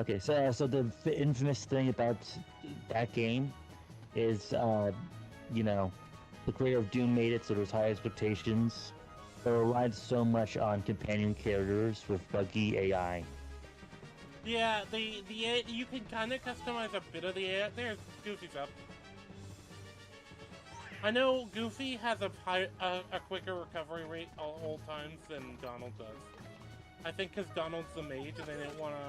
Okay, so the infamous thing about that game is, you know, the creator of Doom made it so there's high expectations, but it relied so much on companion characters with buggy AI. Yeah, you can kind of customize a bit of the AI. There's Goofy's up. I know Goofy has a quicker recovery rate all times than Donald does. I think because Donald's the mage and they didn't want to...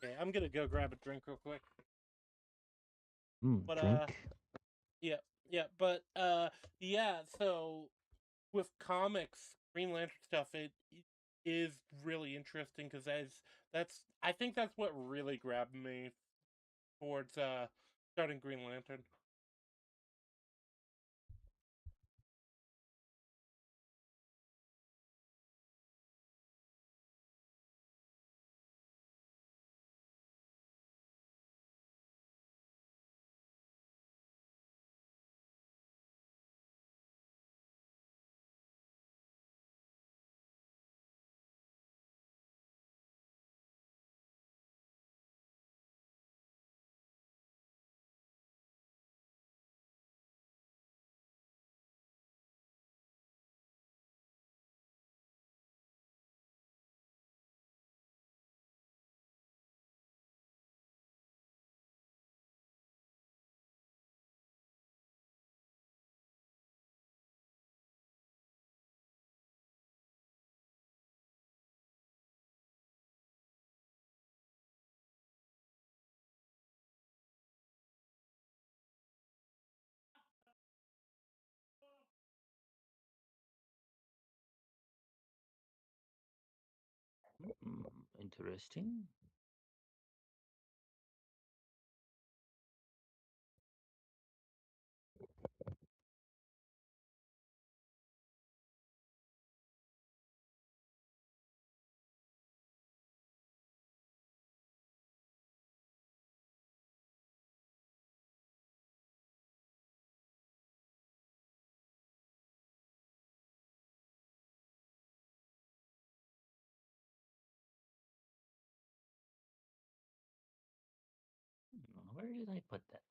Okay, I'm gonna go grab a drink real quick. But, Drink? yeah, so with comics, Green Lantern stuff, it is really interesting because I think that's what really grabbed me towards starting Green Lantern. Interesting. Where did I put that?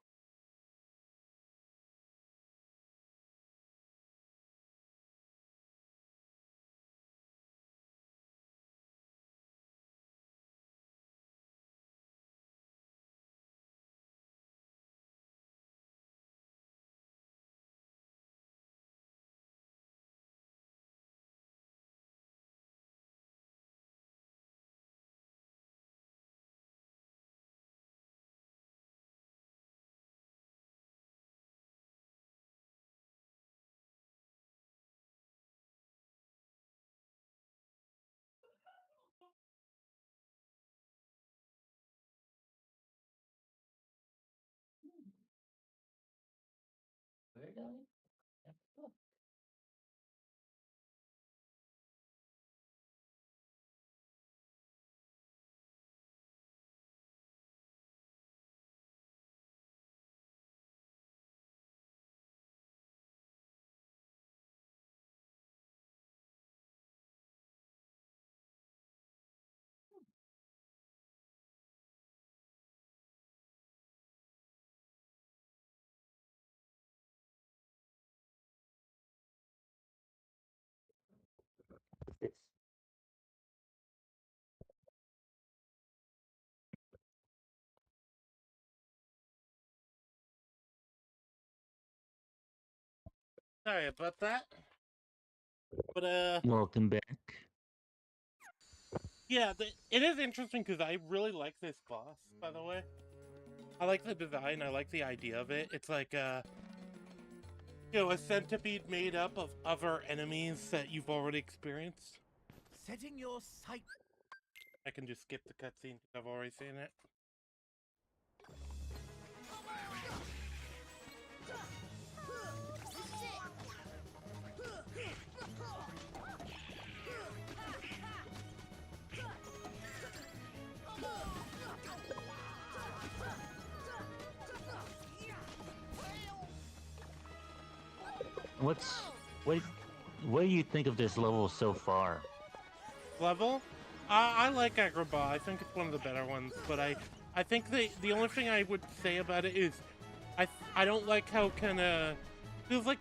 Where did I put? This. Sorry about that. But Welcome back. yeah, it is interesting because I really like this boss. By the way, I like the design. I like the idea of it. It's like you know, a centipede made up of other enemies that you've already experienced. Setting your sight. I can just skip the cutscene because I've already seen it. What do you think of this level so far? Level? I like Agrabah. I think it's one of the better ones, but I think the only thing I would say about it is I don't like how kind of feels like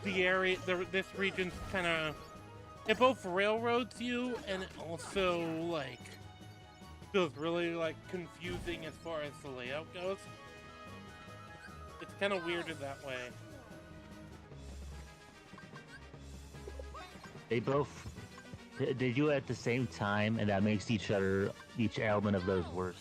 the area this region's kind of it both railroads you and it also like feels really like confusing as far as the layout goes. It's kind of weird in that way. They do it at the same time, and that makes each element of those worse.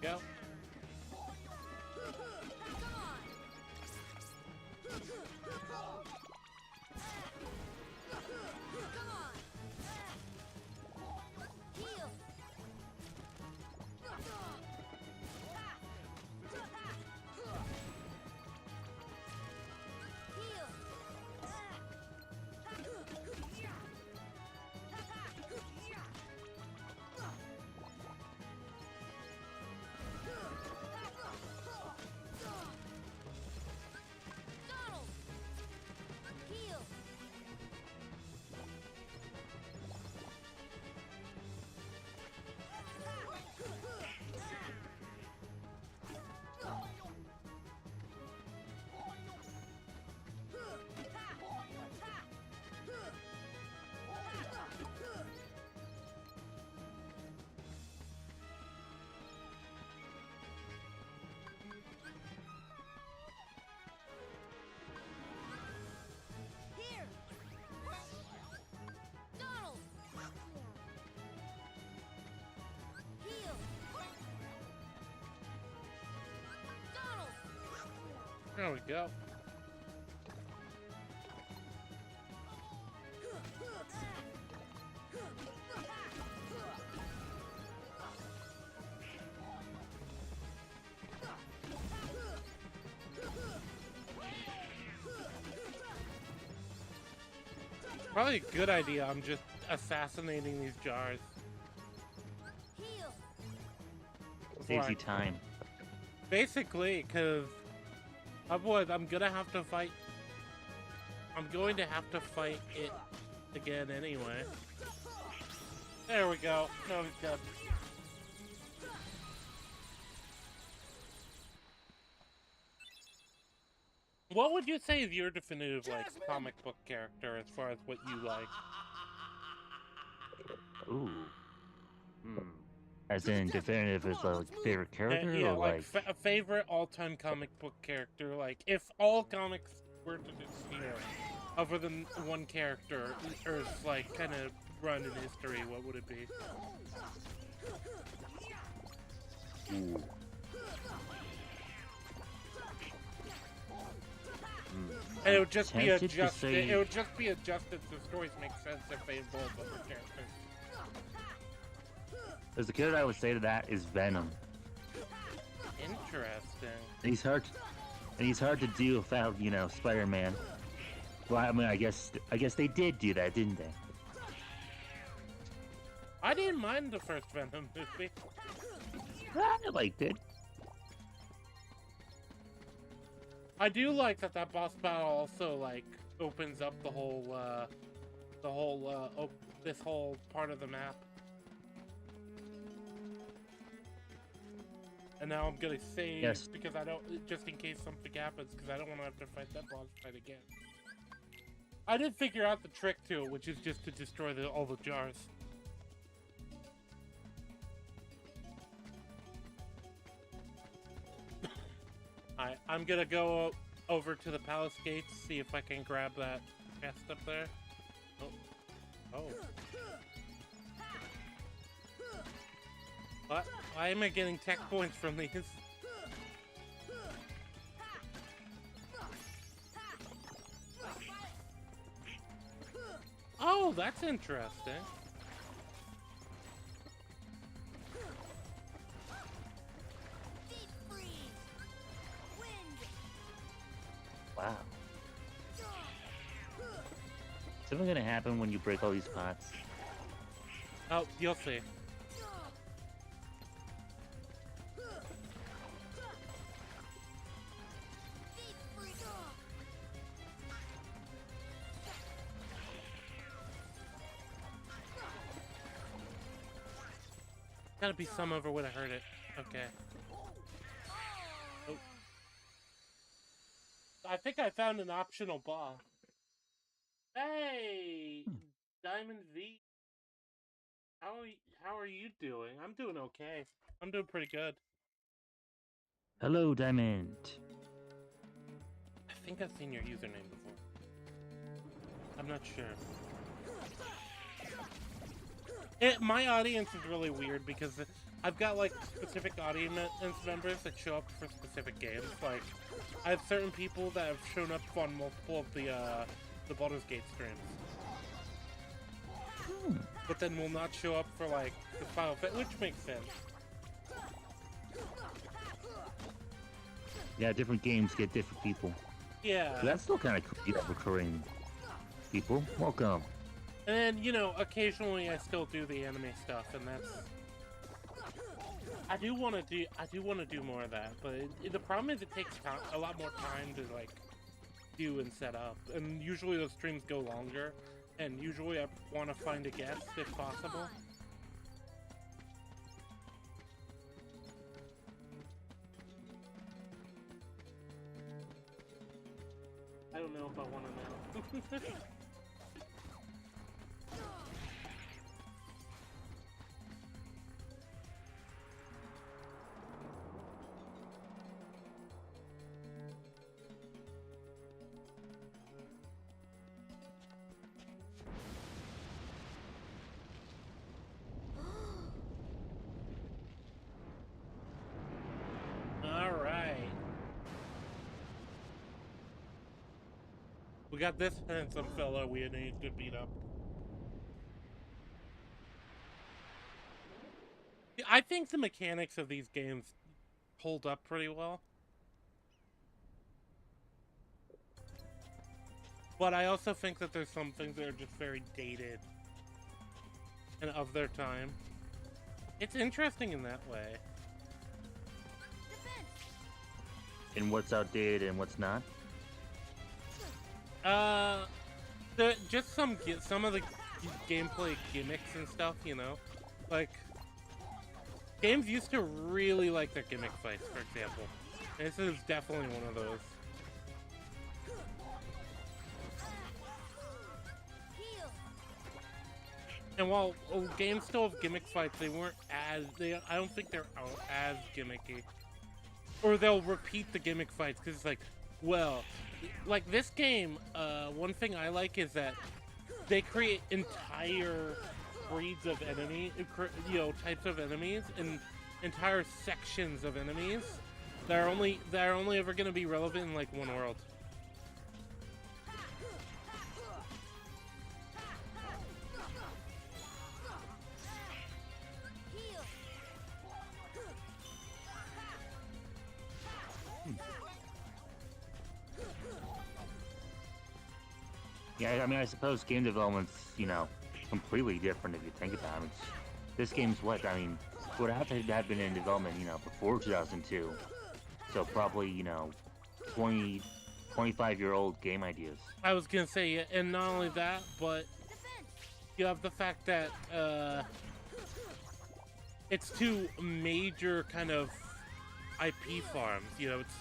Go. There we go. Probably a good idea. I'm just assassinating these jars. Saves you time. Basically, because otherwise I'm gonna have to fight. I'm going to have to fight it again anyway. There we go. No, he's dead. What would you say is your definitive, like, comic book character as far as what you like? Ooh. As in definitive as like favorite character, Yeah, or like a favorite all-time comic book character. Like, if all comics were to disappear, other than one character, or like kind of run in history, what would it be? Ooh. And it would just be Tempted to adjusted. say- It would just be adjusted so stories make sense if they involve other characters. As the character I would say to that is Venom. Interesting. And he's hard to do without, you know, Spider-Man. Well, I mean, I guess they did do that, didn't they? I didn't mind the first Venom movie. I liked it. I do like that boss battle also like opens up this whole part of the map. And now I'm gonna save because I don't, just in case something happens, because I don't want to have to fight that boss fight again. I did figure out the trick to it, which is just to destroy all the jars. I'm gonna go over to the palace gates, see if I can grab that chest up there. Oh. What? Why am I getting tech points from these? Oh, that's interesting. Wow. Is something gonna happen when you break all these pots? Oh, you'll see. Gotta be some over would have heard it. Okay. Oh. I think I found an optional boss. Hey, Diamond V. How are you doing? I'm doing okay. I'm doing pretty good. Hello, Diamond. I think I've seen your username before. I'm not sure. My audience is really weird because I've got like specific audience members that show up for specific games. Like, I have certain people that have shown up on multiple of the Baldur's Gate streams, but then will not show up for like the Final Fantasy, which makes sense. Yeah, different games get different people. Yeah. So that's still kind of cool. You have recurring people. Welcome. And then, you know, occasionally I still do the anime stuff, and that's... I do want to do more of that, but the problem is it takes time, a lot more time to, like, do and set up. And usually those streams go longer, and usually I want to find a guest, if possible. I don't know if I want to know. We got this handsome fella we need to beat up. I think the mechanics of these games hold up pretty well. But I also think that there's some things that are just very dated and of their time. It's interesting in that way. And what's outdated and what's not? Just some of the gameplay gimmicks and stuff, you know? Like, games used to really like their gimmick fights, for example. And this is definitely one of those. And while games still have gimmick fights, they weren't as... I don't think they're as gimmicky. Or they'll repeat the gimmick fights, because it's like, well... Like, this game, one thing I like is that they create entire breeds of enemy, you know, types of enemies, and entire sections of enemies that are only ever going to be relevant in, like, one world. Yeah, I mean, I suppose game development's, you know, completely different if you think about it. This game's what? I mean, would have to have been in development, you know, before 2002. So probably, you know, 20, 25-year-old game ideas. I was gonna say, and not only that, but you have the fact that it's two major kind of IP farms. You know, it's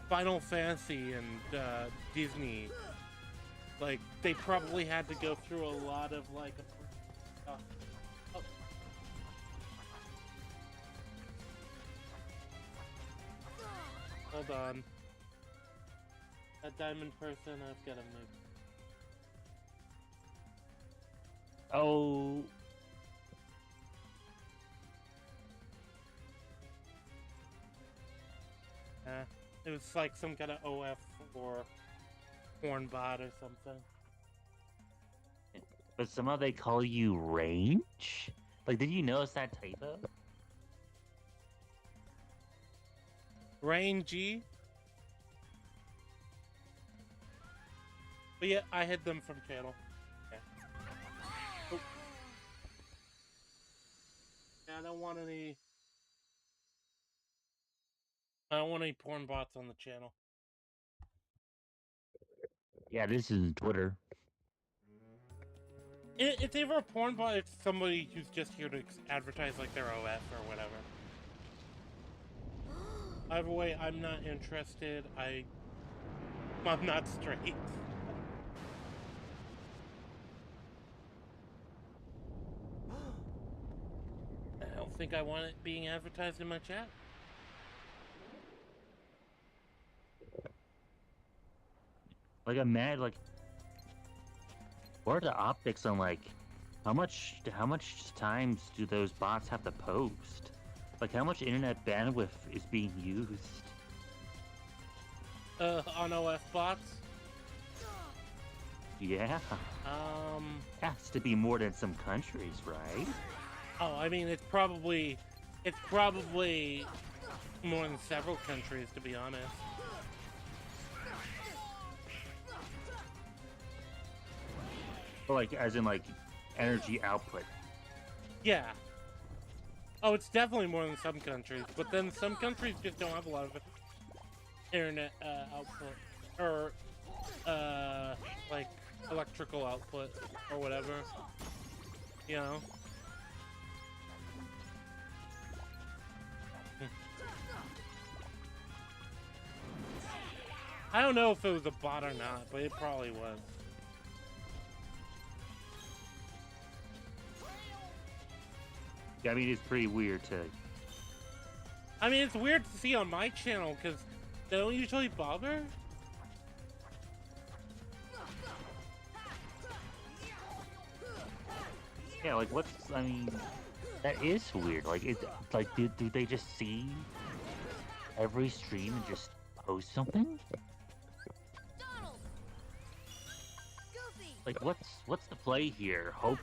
Final Fantasy and Disney. Like, they probably had to go through a lot of, like, Hold on. That diamond person, I've got to move. Oh. It was like some kind of OF or porn bot or something. But somehow they call you Range? Like, did you notice that typo? Rangy. But yeah, I hid them from channel. Okay. Oh. Yeah, I don't want any porn bots on the channel. Yeah, this is Twitter. It's either a porn bot, it's somebody who's just here to advertise like their OF or whatever. Either way, I'm not interested. I'm not straight. I don't think I want it being advertised in my chat. Like, I'm mad, like, what are the optics on, like, how much times do those bots have to post? Like, how much internet bandwidth is being used? On OF bots? Yeah. Has to be more than some countries, right? Oh, I mean, it's probably more than several countries, to be honest. Or like, as in, like, energy output. Yeah. Oh, it's definitely more than some countries, but then some countries just don't have a lot of internet output, or like electrical output, or whatever. You know? I don't know if it was a bot or not, but it probably was. Yeah, I mean, it's pretty weird to... I mean, it's weird to see on my channel, because they don't usually bother. Yeah, like, what's... I mean, that is weird. Like, do they just see every stream and just post something? Like, what's the play here? Hope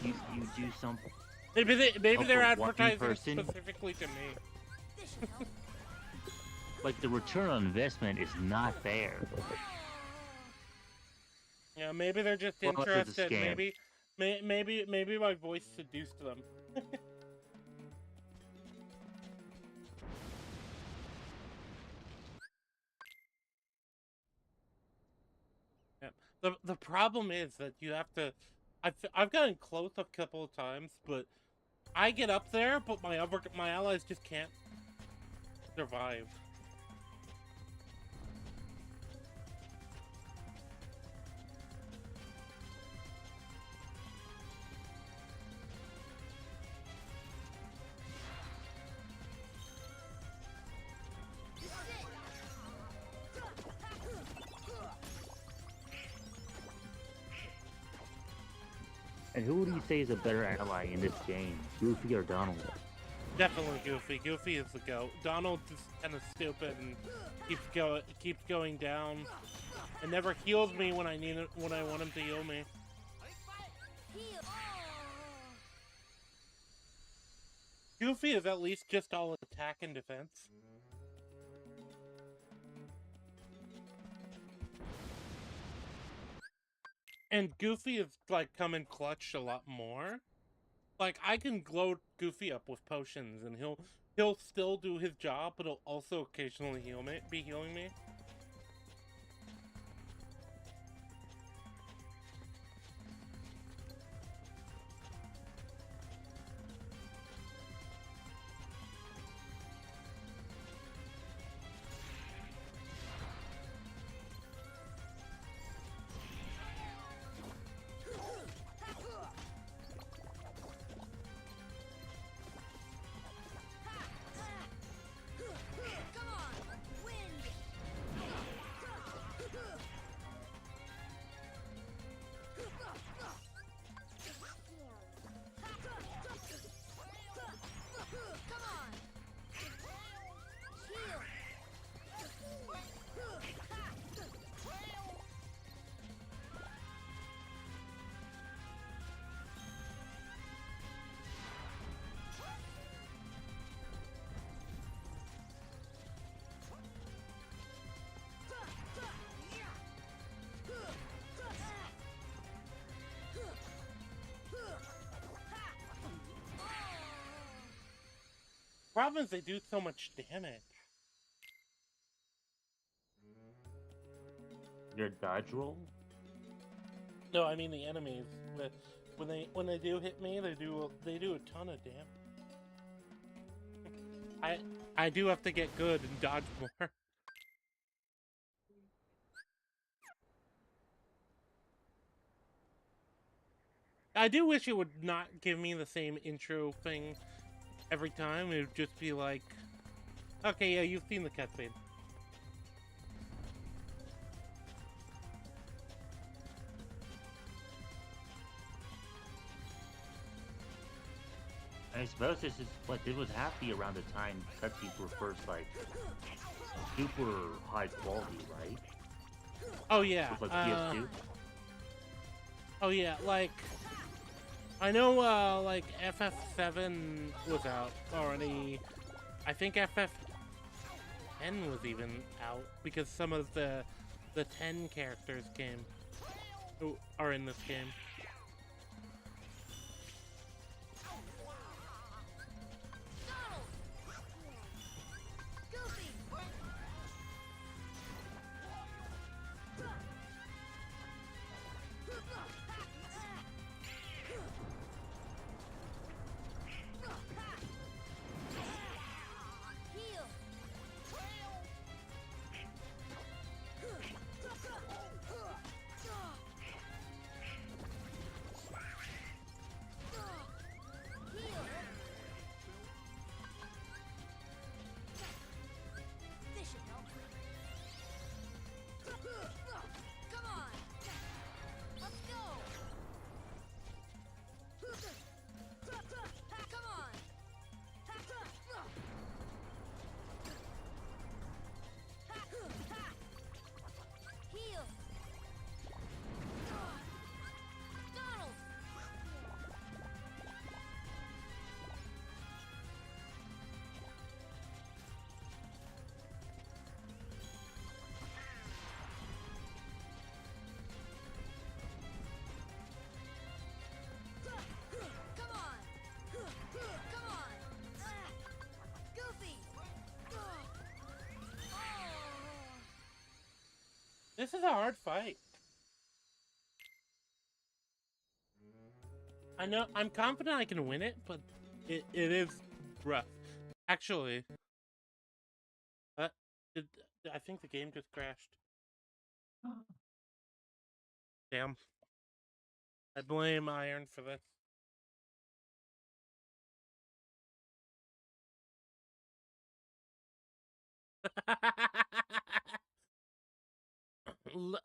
you do something. Maybe Hope they're for one advertising person. specifically to me. Like, the return on investment is not there. Yeah, maybe they're just Well, it's a interested. scam. Maybe my voice seduced them. Yeah. The problem is that you have to. I've gotten close a couple of times, but I get up there, but my allies just can't survive. And who do you say is a better ally in this game, Goofy or Donald? Definitely Goofy. Goofy is the GOAT. Donald is kind of stupid and keeps going down, and never heals me when I need it, when I want him to heal me. Goofy is at least just all attack and defense. And Goofy is like coming clutch a lot more. Like, I can glow Goofy up with potions, and he'll still do his job, but he'll also occasionally be healing me. Problem is they do so much damage. Your dodge roll? No, I mean the enemies. When they do hit me, they do a ton of damage. I do have to get good and dodge more. I do wish it would not give me the same intro thing every time. It would just be like, okay, yeah, you've seen the cutscene. I suppose this would have to be around the time cutscenes were first, like, super high quality, right? Oh yeah. With, like, PS2? Oh yeah, like, I know, like, FF7 was out already. I think FF10 was even out, because some of the 10 characters who are in this game. This is a hard fight. I know, I'm confident I can win it, but it is rough. Actually, I think the game just crashed. Damn. I blame Iron for this.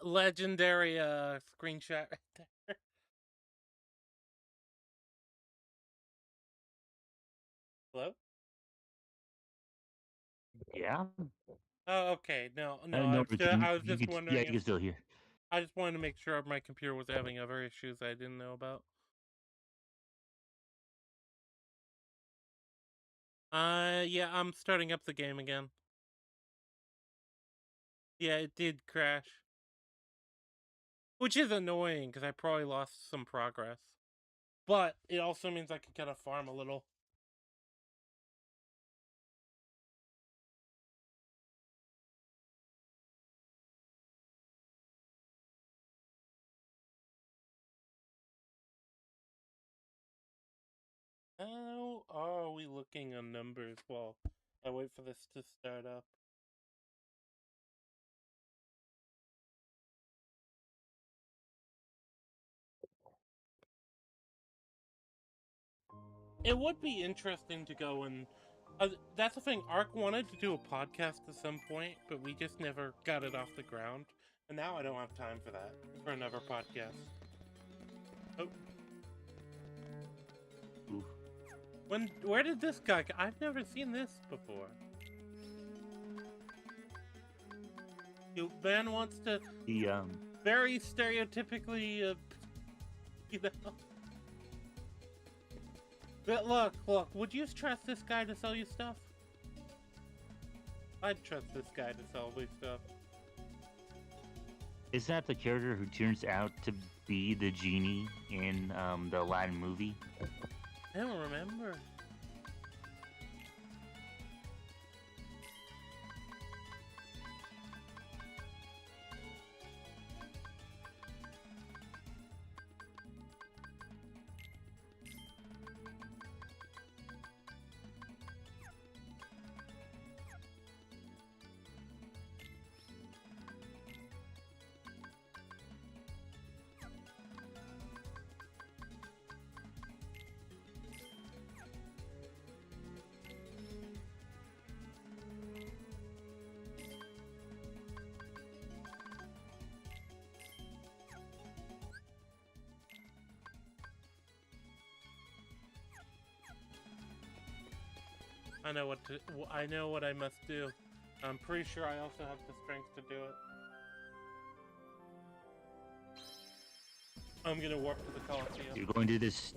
Legendary screenshot right there. Hello? Yeah. Oh, okay. No, I I know, was but I was you just could, yeah, wondering you if can still hear. I just wanted to make sure my computer was having other issues I didn't know about. Yeah, I'm starting up the game again. Yeah, it did crash. Which is annoying, because I probably lost some progress. But it also means I can kind of farm a little. How are we looking on numbers while I wait for this to start up? It would be interesting to go and... that's the thing, Ark wanted to do a podcast at some point, but we just never got it off the ground. And now I don't have time for that, for another podcast. Oh. Where did this guy go? I've never seen this before. Man wants to... very stereotypically, you know... But look, would you trust this guy to sell you stuff? I'd trust this guy to sell me stuff. Is that the character who turns out to be the genie in the Aladdin movie? I don't remember. I know what I must do. I'm pretty sure I also have the strength to do it. I'm gonna warp to the Coliseum. You're going to do this...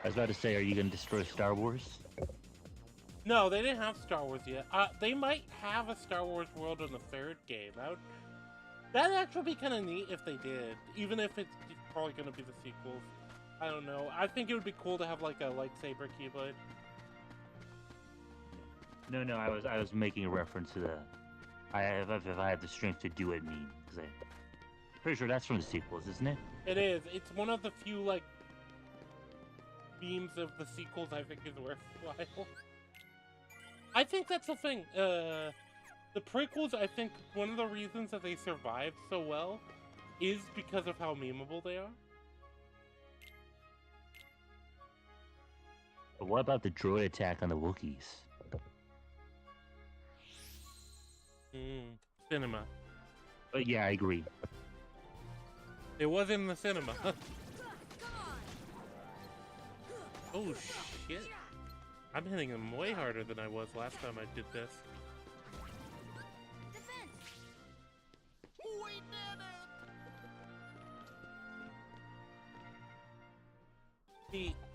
I was about to say, are you going to destroy Star Wars? No, they didn't have Star Wars yet. They might have a Star Wars world in the third game. That'd actually be kind of neat if they did. Even if it's probably going to be the sequels. I don't know. I think it would be cool to have like a lightsaber keyblade. No, I was making a reference to the... if I have the strength to do it meme. Because I'm pretty sure that's from the sequels, isn't it? It is. It's one of the few, like, memes of the sequels I think is worthwhile. I think that's the thing. The prequels, I think one of the reasons that they survived so well is because of how memeable they are. But what about the droid attack on the Wookiees? Cinema. But yeah, I agree. It was in the cinema. Oh shit. I'm hitting him way harder than I was last time I did this.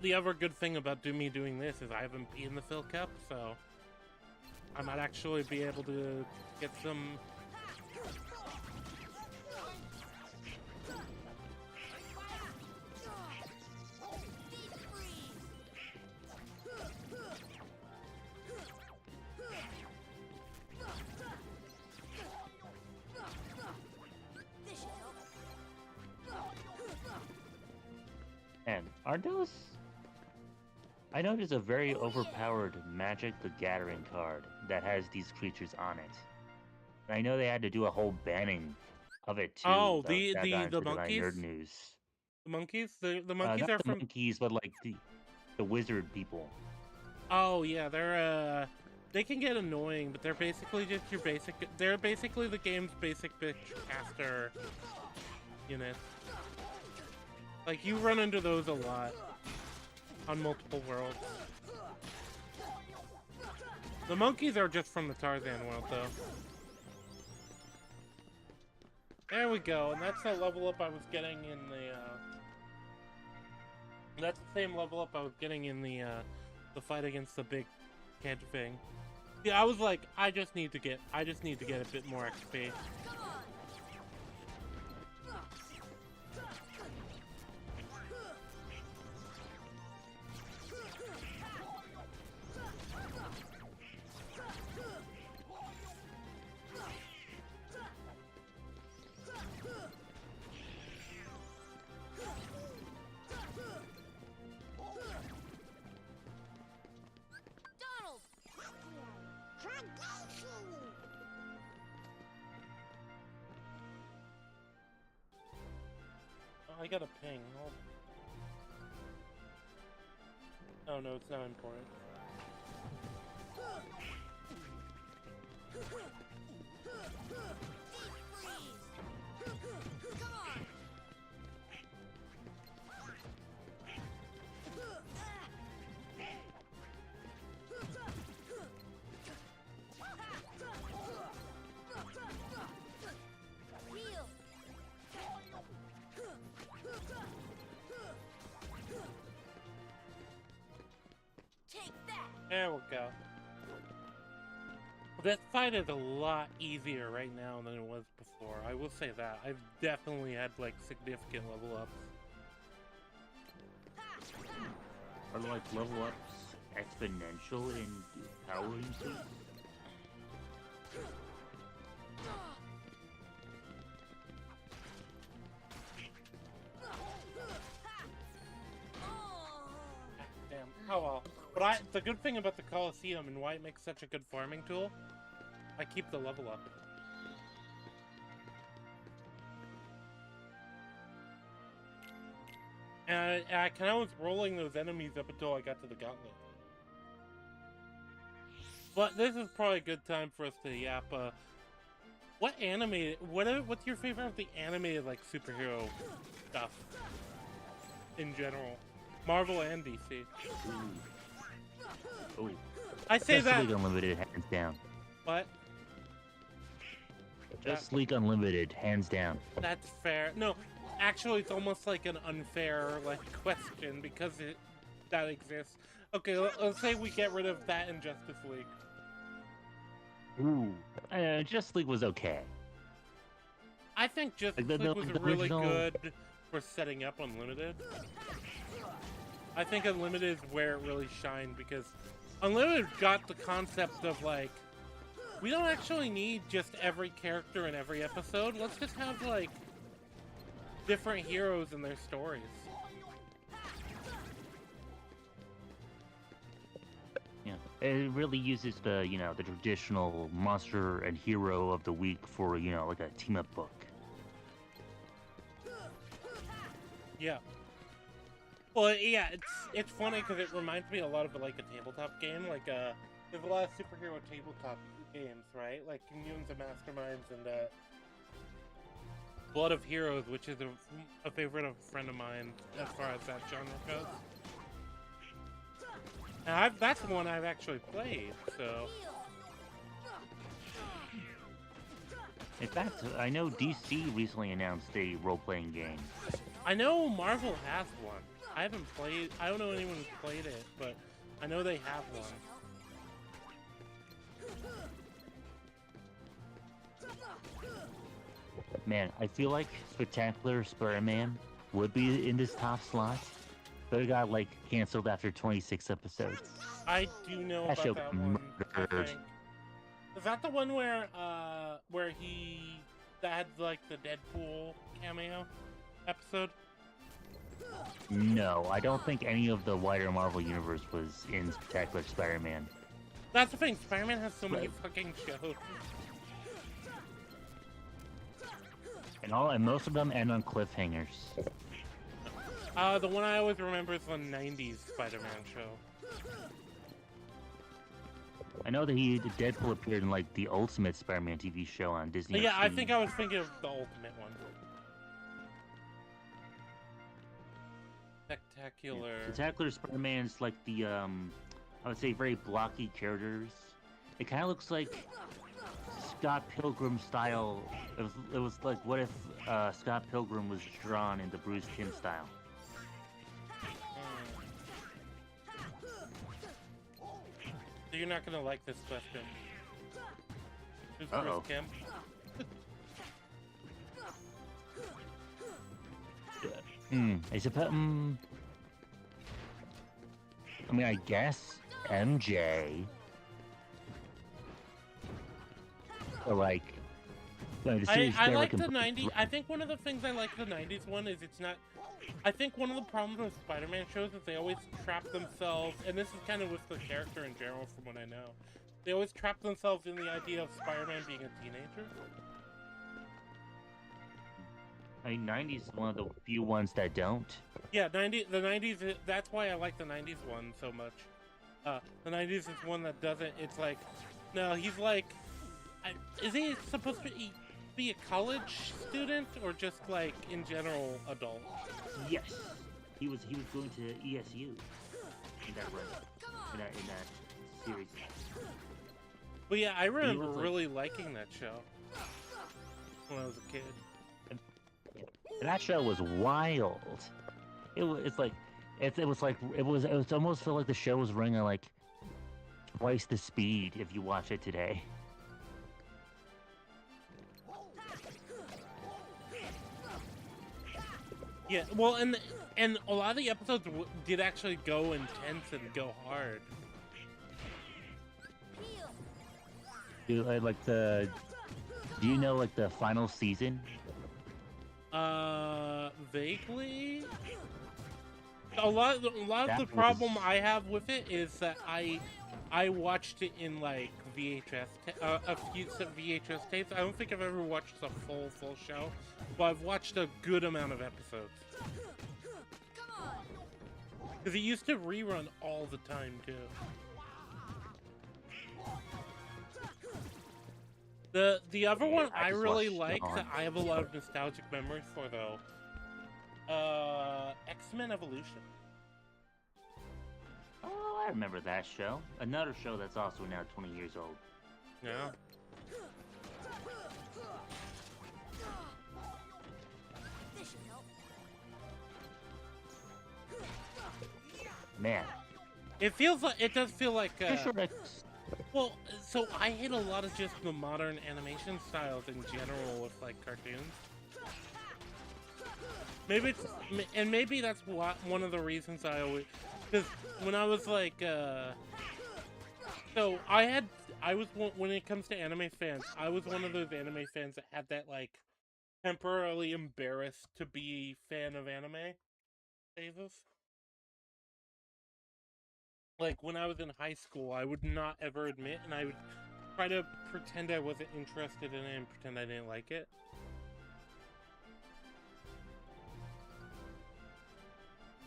The other good thing about me doing this is I haven't beaten the Phil Cup, so I might actually be able to get some... And aren't those? I know there's a very overpowered Magic the Gathering card that has these creatures on it. And I know they had to do a whole banning of it too. Oh, that got into the my monkeys? nerd news. The monkeys? The monkeys Not are the from... monkeys, but like the wizard people. Oh, yeah, they're, they can get annoying, but they're basically just your basic... They're basically the game's basic bitch caster unit. Like, you run into those a lot on multiple worlds. The monkeys are just from the Tarzan world, though. There we go, and that's the level up I was getting in the, That's the same level up I was getting in the fight against the big head thing. Yeah, I was like, I just need to get a bit more XP. I got a ping. Oh no, it's not important. There we go. This fight is a lot easier right now than it was before. I will say that. I've definitely had, like, significant level ups. Are like level ups exponential in power uses? Damn. Oh well. But the good thing about the Coliseum and why it makes such a good farming tool, I keep the level up. And I kind of was rolling those enemies up until I got to the gauntlet. But this is probably a good time for us to yap. What animated? What's your favorite of the animated like superhero stuff in general? Marvel and DC. Oh, I say that. League Unlimited, hands down. What? Just League Unlimited, hands down. That's fair. No, actually, it's almost like an unfair like question because that exists. Okay, let's say we get rid of that in Justice League. Ooh, Justice League was okay. I think Justice Like League was the really original... good for setting up Unlimited. I think Unlimited is where it really shined because Unlimited got the concept of like, we don't actually need just every character in every episode. Let's just have like different heroes and their stories. Yeah, it really uses the the traditional monster and hero of the week for like a team up book. Yeah. Well, yeah, it's funny because it reminds me a lot of like a tabletop game. Like, there's a lot of superhero tabletop games, right? Like Communes of Masterminds and Blood of Heroes, which is a favorite of a friend of mine as far as that genre goes. And that's one I've actually played, so. In fact, I know DC recently announced a role-playing game. I know Marvel has one. I haven't played. I don't know anyone who's played it, but I know they have one. Man, I feel like Spectacular Spider-Man would be in this top slot, but it got like canceled after 26 episodes. I do know That about show that one. I murdered. think. Is that the one where he that had like the Deadpool cameo episode? No, I don't think any of the wider Marvel universe was in Spectacular Spider-Man. That's the thing. Spider-Man has so many Right. fucking shows. And most of them end on cliffhangers. The one I always remember is the 90s Spider-Man show. I know that Deadpool appeared in like the Ultimate Spider-Man TV show on Disney. Yeah, I XD. think I was thinking of the Ultimate one. Spectacular. Spectacular Spider-Man is like the I would say very blocky characters. It kind of looks like Scott Pilgrim style. It was like what if Scott Pilgrim was drawn in the Bruce Timm style. So you're not gonna like this question. Who's Uh-oh. Bruce Timm? Is it I mean, I guess MJ. Or like the series I there, like in the 90s. I think one of the things I like the 90s one is it's not. I think one of the problems with Spider-Man shows is they always trap themselves, and this is kind of with the character in general from what I know. They always trap themselves in the idea of Spider-Man being a teenager. I mean, 90s is one of the few ones that don't. Yeah, the 90s, that's why I like the 90s one so much. The 90s is one that doesn't, it's like, no, he's like, is he supposed to be a college student or just like, in general, adult? Yes, he was going to ESU in that run, in that series. But yeah, I remember was like- really liking that show when I was a kid. And that show was wild. It almost felt like the show was running at like twice the speed if you watch it today. Yeah, well, and a lot of the episodes did actually go intense and go hard. Do you know like the final season? Vaguely. A lot of the problem I have with it is that I watched it in like VHS, a few VHS tapes. I don't think I've ever watched the full show, but I've watched a good amount of episodes. Because it used to rerun all the time too. The other one I really like that I have a lot of nostalgic memories for though, X-Men Evolution. Oh, I remember that show. Another show that's also now 20 years old. Yeah. Man. It does feel like, well, so I hate a lot of just the modern animation styles in general with, like, cartoons. Maybe that's one of the reasons I always, because when I was like, so when it comes to anime fans, I was one of those anime fans that had that, like, temporarily embarrassed to be fan of anime phases. Like, when I was in high school, I would not ever admit, and I would try to pretend I wasn't interested in it and pretend I didn't like it.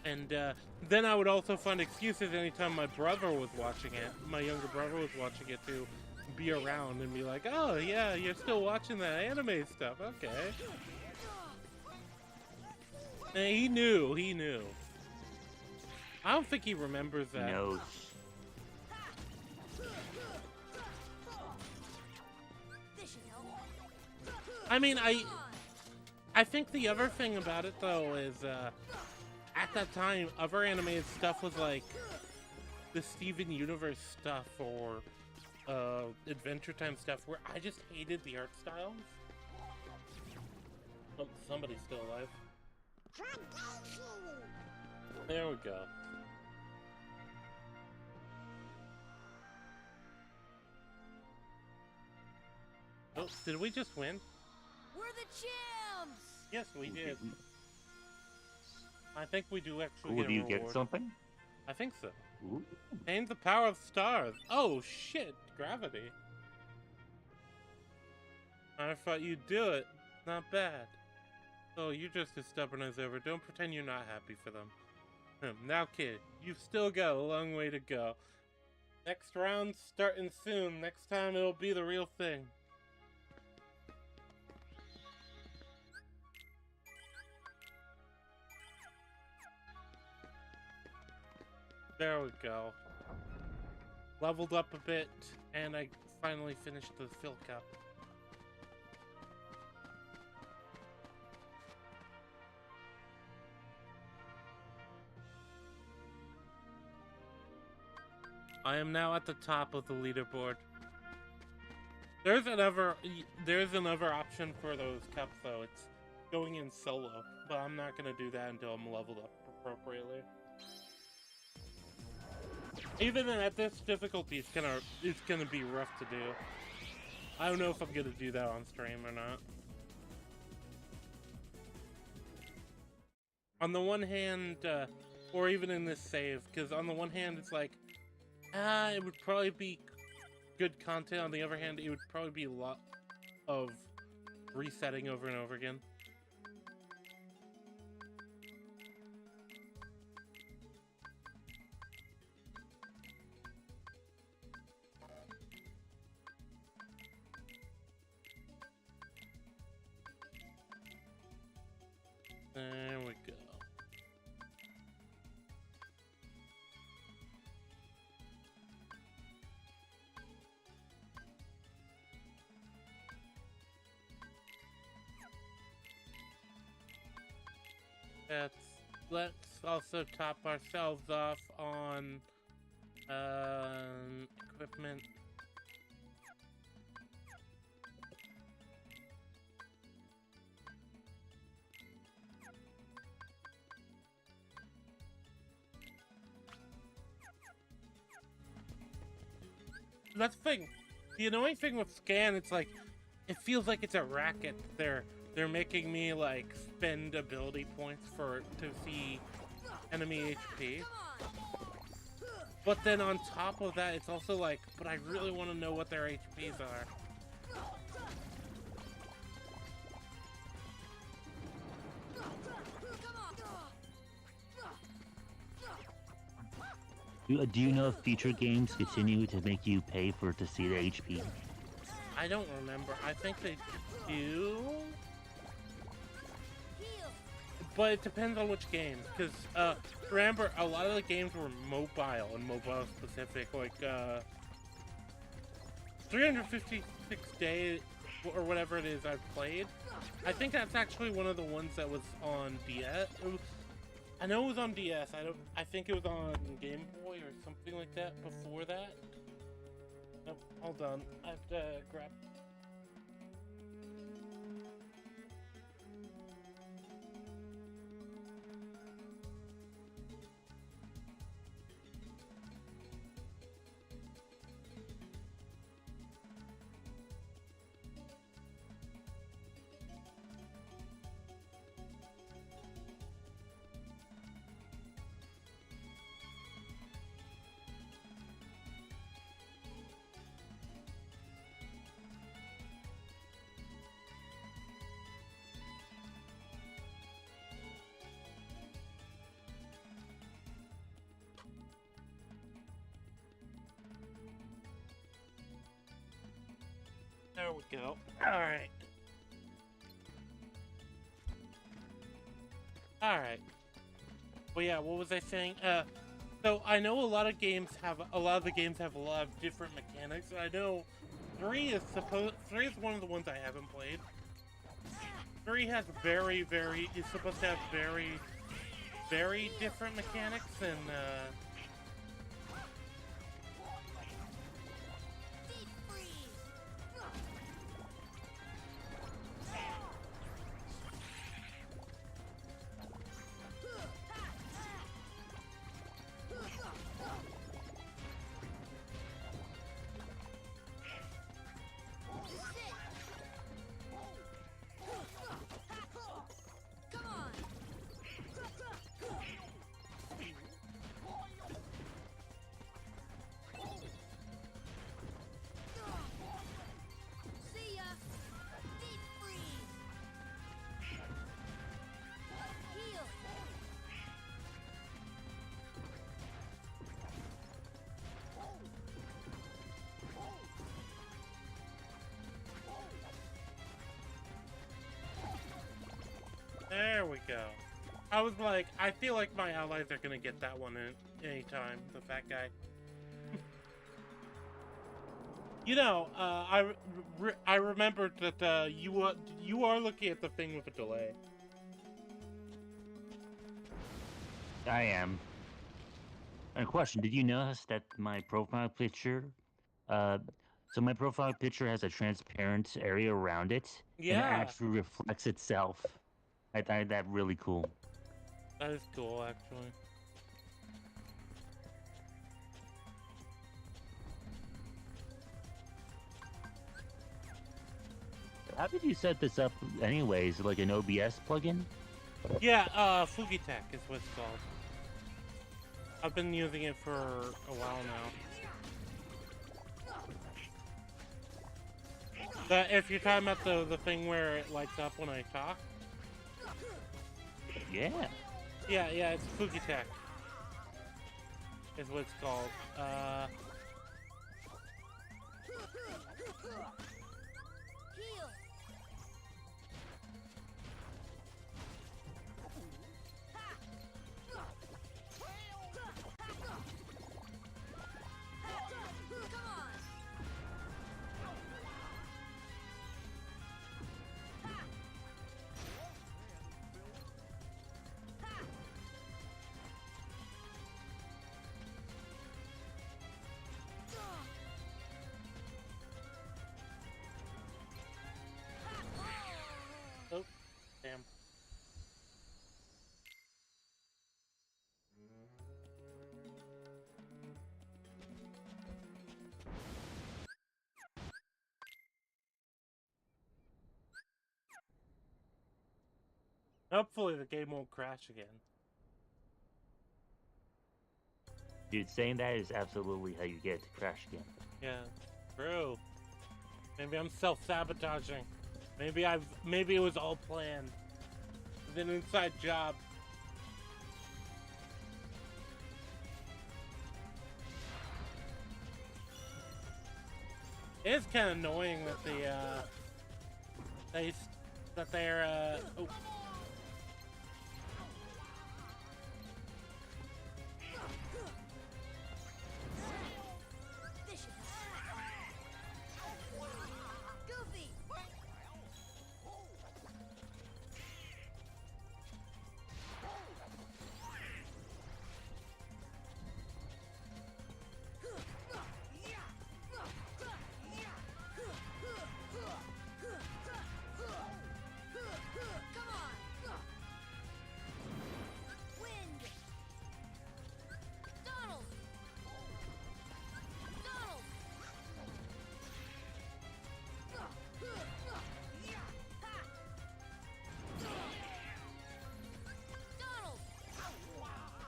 And then I would also find excuses anytime my brother was watching it, my younger brother was watching it, to be around and be like, oh yeah, you're still watching that anime stuff, okay. And he knew. I don't think he remembers that. He knows. I mean, I think the other thing about it though is, at that time, other animated stuff was like the Steven Universe stuff or Adventure Time stuff, where I just hated the art styles. Oh, somebody's still alive. There we go. Oh, did we just win? We're the champs! Yes, we did. I think we do actually Ooh, get a do you reward. get something? I think so. Ooh. Gains the power of stars. Oh shit, gravity. I thought you'd do it. Not bad. Oh, you're just as stubborn as ever. Don't pretend you're not happy for them. Now, kid, you've still got a long way to go. Next round's starting soon. Next time it'll be the real thing. There we go. Leveled up a bit, and I finally finished the fill cup. I am now at the top of the leaderboard. There's another option for those cups though. It's going in solo, but I'm not gonna do that until I'm leveled up appropriately. Even at this difficulty, it's gonna be rough to do. I don't know if I'm gonna do that on stream or not. On the one hand, or even in this save, because on the one hand it's like, it would probably be good content. On the other hand, it would probably be a lot of resetting over and over again. There we go. Let's also top ourselves off on equipment. That's the thing. The annoying thing with Scan, it's like, it feels like it's a racket. They're making me like spend ability points to see enemy HP. But then on top of that, it's also like, but I really want to know what their HPs are. Do you know if future games continue to make you pay to see the HP? I don't remember. I think they do. But it depends on which games, because remember, a lot of the games were mobile and mobile specific, like 356 days or whatever it is I've played. I think that's actually one of the ones that was on DS. I know it was on DS. I think it was on Game Boy or something like that before that. Oh, hold on. I have to grab. There we go. Alright. Alright. Well, yeah, what was I saying? So I know a lot of the games have a lot of different mechanics. I know 3 is one of the ones I haven't played. 3 has is supposed to have very different mechanics and There we go. I was like, I feel like my allies are gonna get that one in any time. The fat guy. You know, I remembered that you are looking at the thing with a delay. I am. And a question, did you notice that my profile picture, so my profile picture has a transparent area around it, and it Yeah, actually reflects itself. I find that really cool. that is cool, actually. How did you set this up anyways, like an OBS plugin? Yeah, Fugitech is what it's called. I've been using it for a while now. If you're talking about the thing where it lights up when I talk? Yeah. Yeah, it's Fugitech. Is what it's called. Oh, damn. Hopefully the game won't crash again. Dude, saying that is absolutely how you get it to crash again. Yeah, true. Maybe I'm self-sabotaging. Maybe it was all planned. It's an inside job. It is kind of annoying that they're oh.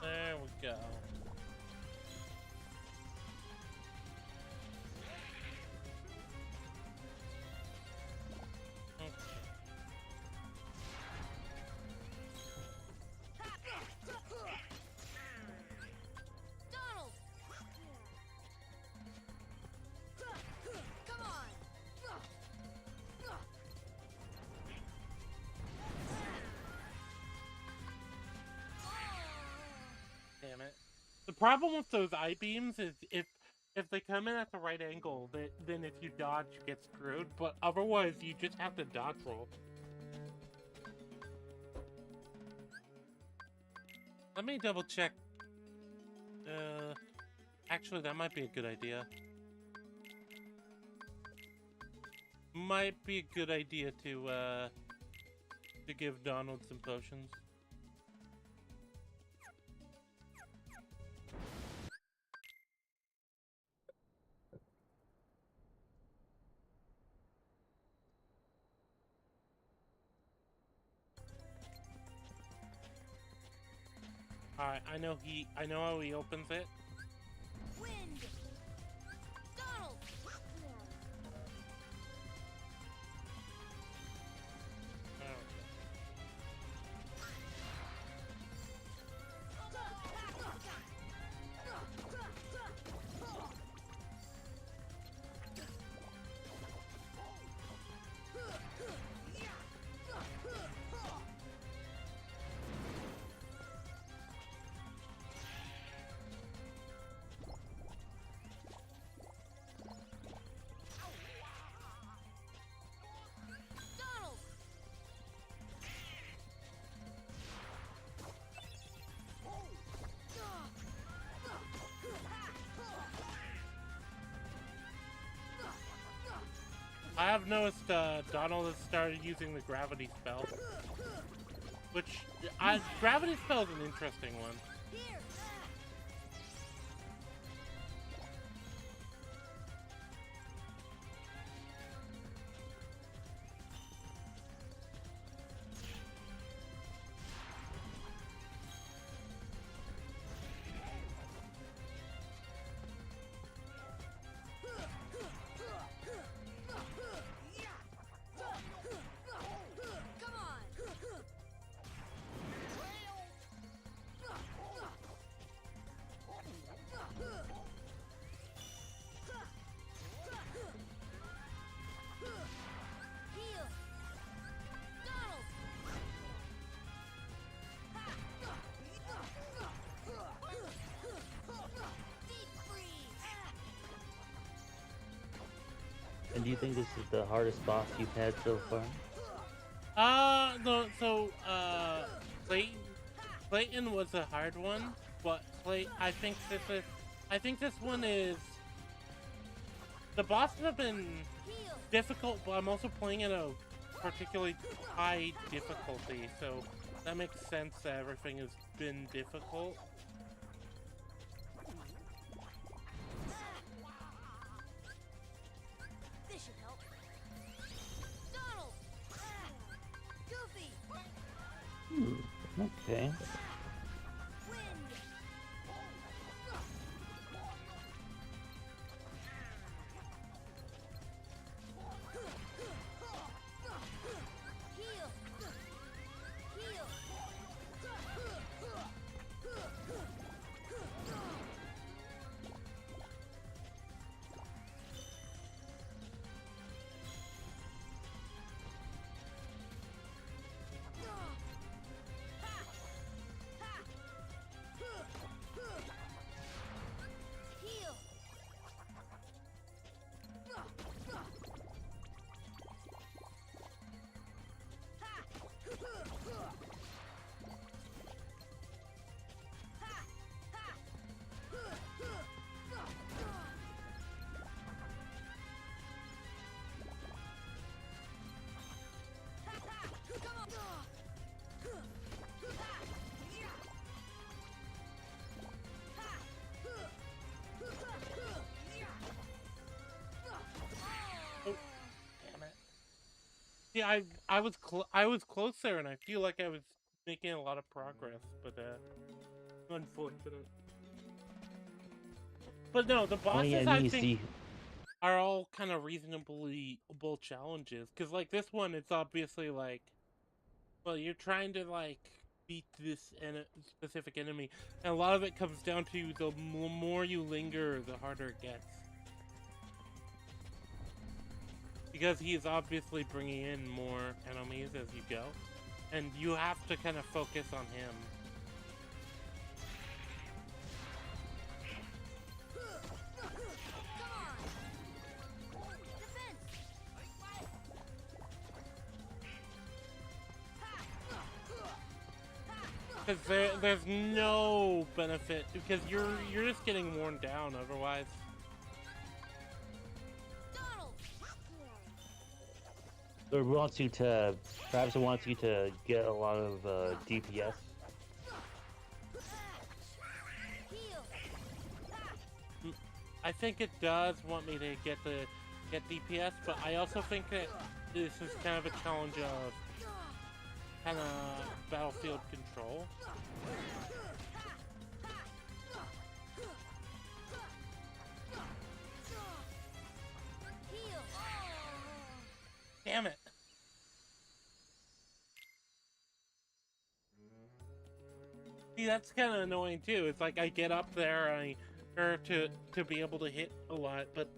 There we go. Damn it. The problem with those I-beams is if they come in at the right angle, then if you dodge, you get screwed. But otherwise, you just have to dodge roll. Let me double check. Actually, that might be a good idea. Might be a good idea to give Donald some potions. Alright, I know how he opens it. Wind! Donald! I have noticed Donald has started using the gravity spell. Which, gravity spell is an interesting one. And do you think this is the hardest boss you've had so far? No, so, Clayton was a hard one, but I think this one is, the bosses have been difficult, but I'm also playing at a particularly high difficulty, so that makes sense that everything has been difficult. Okay. Yeah, I was close there, and I feel like I was making a lot of progress, but unfortunate. But no, the bosses yeah, I think are all kind of reasonably challenges, because like this one, it's obviously like, well, you're trying to like beat this specific enemy, and a lot of it comes down to the more you linger, the harder it gets. Because he is obviously bringing in more enemies as you go, and you have to kind of focus on him. Because there's no benefit, because you're just getting worn down otherwise. Or wants you to, perhaps it wants you to get a lot of DPS. I think it does want me to get DPS, but I also think that this is kind of a challenge of kind of battlefield control. Damn it! See, that's kind of annoying too. It's like I get up there to be able to hit a lot, but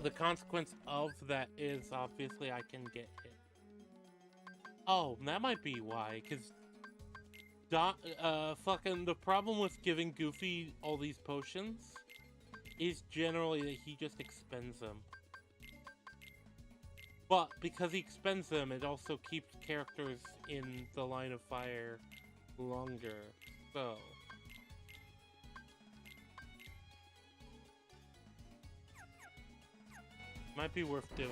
the consequence of that is obviously I can get hit. Oh, that might be why, because fucking the problem with giving Goofy all these potions is generally that he just expends them. But because he expends them, it also keeps characters in the line of fire longer, so... Might be worth doing.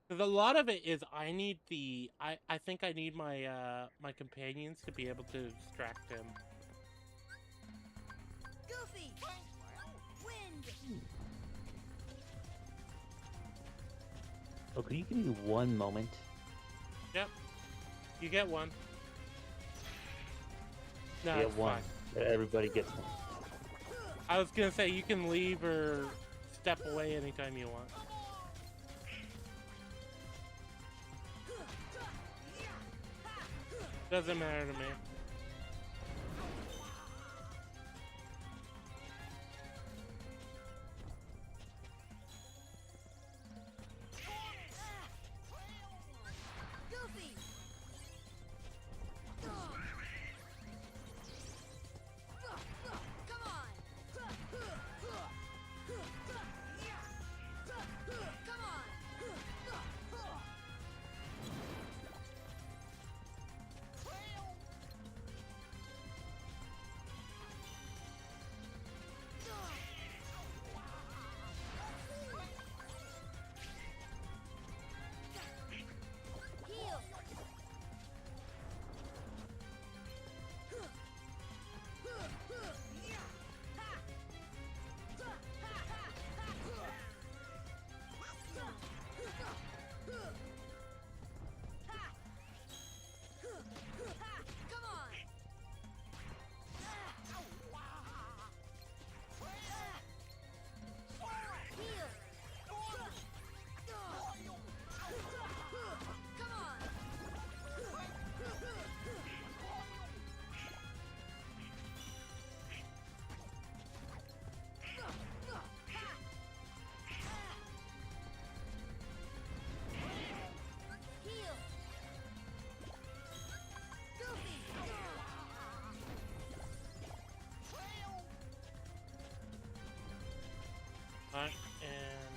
Because a lot of it is I need the I think I need my my companions to be able to distract him. Goofy! Wind! Oh, could you give me one moment? Yep. You get one. No, I get it's one. fine. Everybody gets one. I was gonna say you can leave or step away anytime you want. Doesn't matter to me. Goofy! Come on! Come on! Heal! Come on! Heal! Come on! Heal! Goofy! Alright, and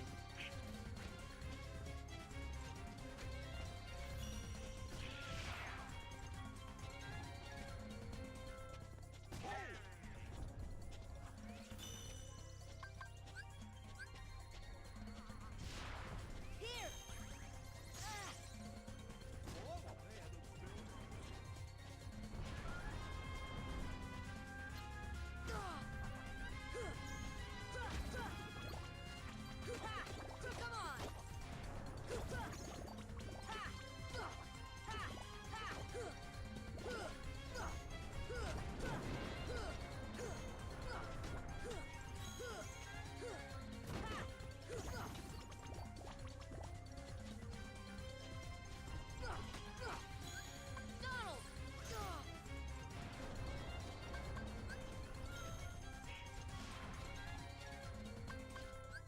Here! Come on! Donald!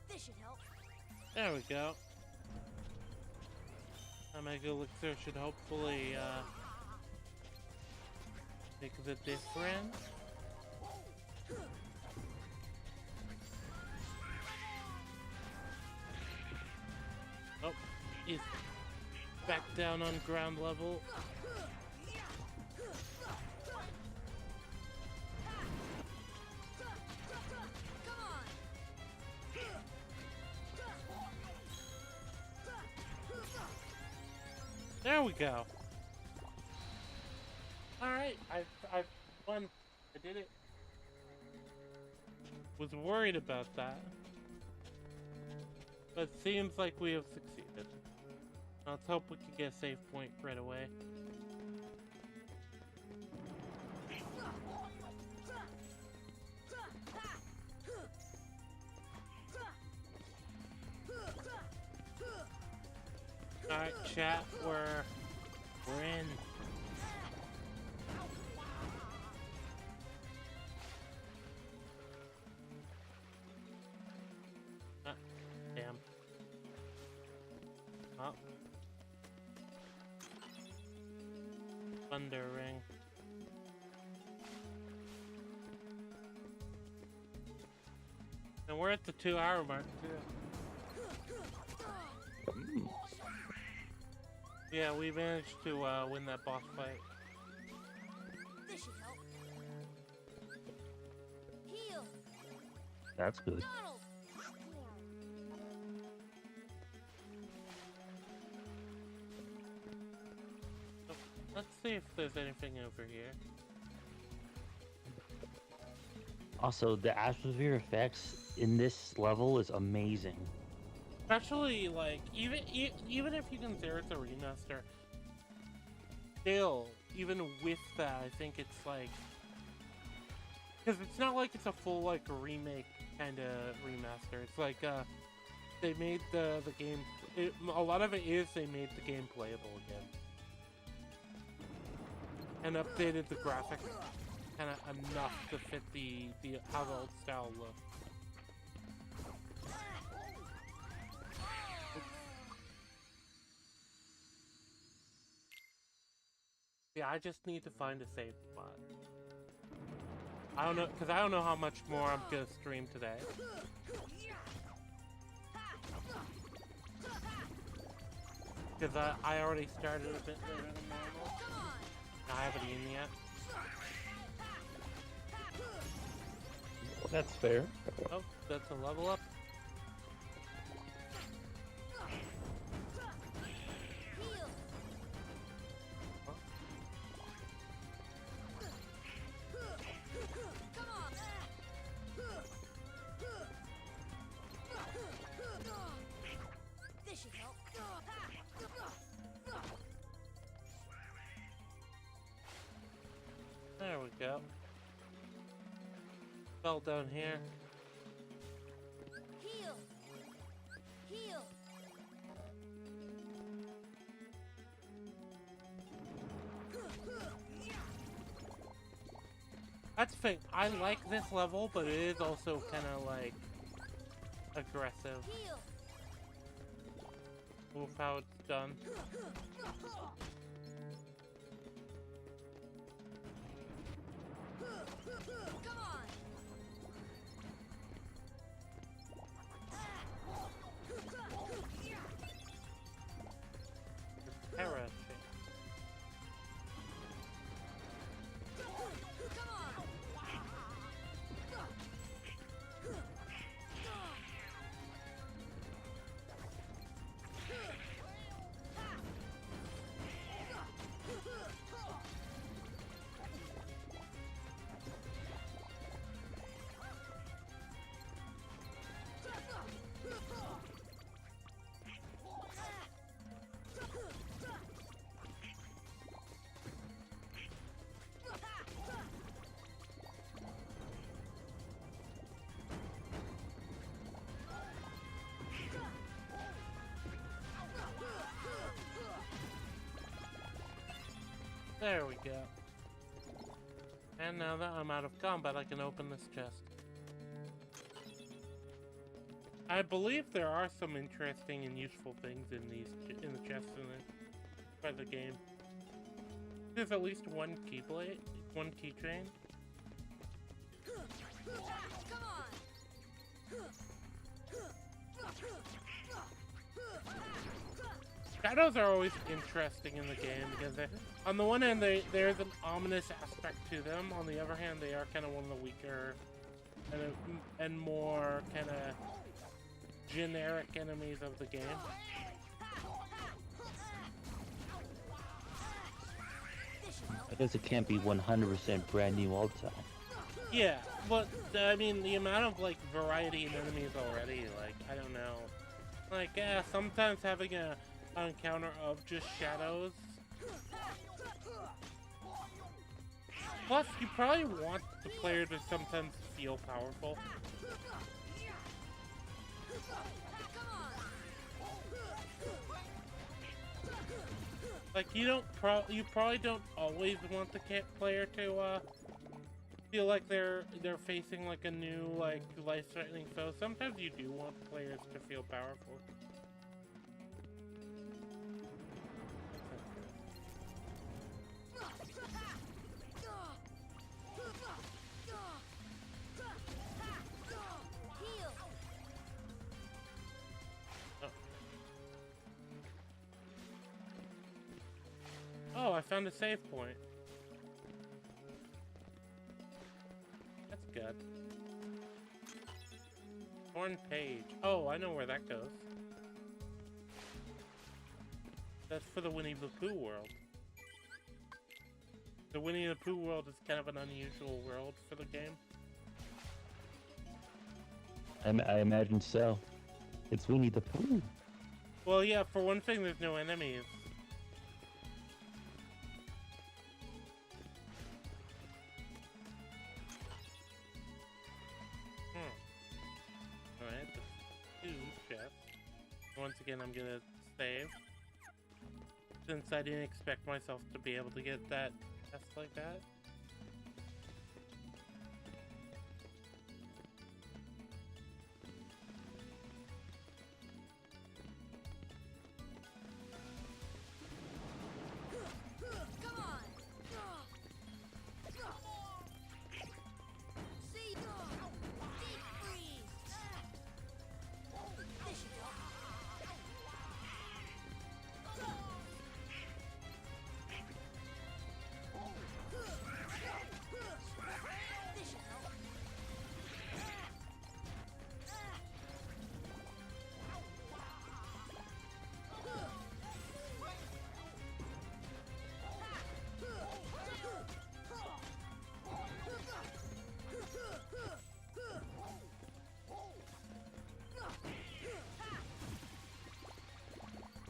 This should help. there we go. That Mega Elixir should hopefully make the difference. Oh, he's back down on ground level. Come on! There we go. Alright, I've won. I did it. Was worried about that. But seems like we have succeeded. Let's hope we can get a save point right away. Alright, chat, we're in. Ah, damn. Oh. Thunder ring. And we're at the 2-hour mark too. Yeah, we managed to win that boss fight. This should help. Heal! That's good. Donald! Let's see if there's anything over here. Also, the atmosphere effects in this level is amazing. Especially, like, even if you consider it's a remaster, still, even with that, I think it's like, because it's not like it's a full, like, remake kind of remaster. It's like, they made the game, a lot of it is they made the game playable again. And updated the graphics kind of enough to fit the how the old style looked. Yeah, I just need to find a safe spot. I don't know, because I don't know how much more I'm gonna stream today. Because I already started a bit later than normal. I haven't eaten yet. That's fair. Oh, that's a level up. This should help. There we go. Fell down here. Heal! Heal! That's the thing. I like this level, but it is also kind of like aggressive. Heal! Move how it's done. Come on! Terra shit. Come on! There we go. And now that I'm out of combat, I can open this chest. I believe there are some interesting and useful things in in the chests by the game. There's at least one keyblade, one keychain. Come on! Shadows are always interesting in the game because on the one hand, there's an ominous aspect to them. On the other hand, they are kind of one of the weaker and more kind of generic enemies of the game. I guess it can't be 100% brand new all the time. Yeah, but I mean, the amount of like variety in enemies already, like I don't know, like yeah, sometimes having an encounter of just shadows. Plus, you probably want the player to sometimes feel powerful. Like you probably don't always want the player to feel like they're facing like a new like life-threatening foe. Sometimes you do want players to feel powerful. Oh, I found a save point. That's good. torn page. Oh, I know where that goes. That's for the Winnie the Pooh world. The Winnie the Pooh world is kind of an unusual world for the game. I imagine so. It's Winnie the Pooh. Well, yeah, for one thing, there's no enemies. Alright, that's 2 chests. Once again, I'm gonna save. Since I didn't expect myself to be able to get that chest like that. Come on. See, deep freeze. There you go. This should help.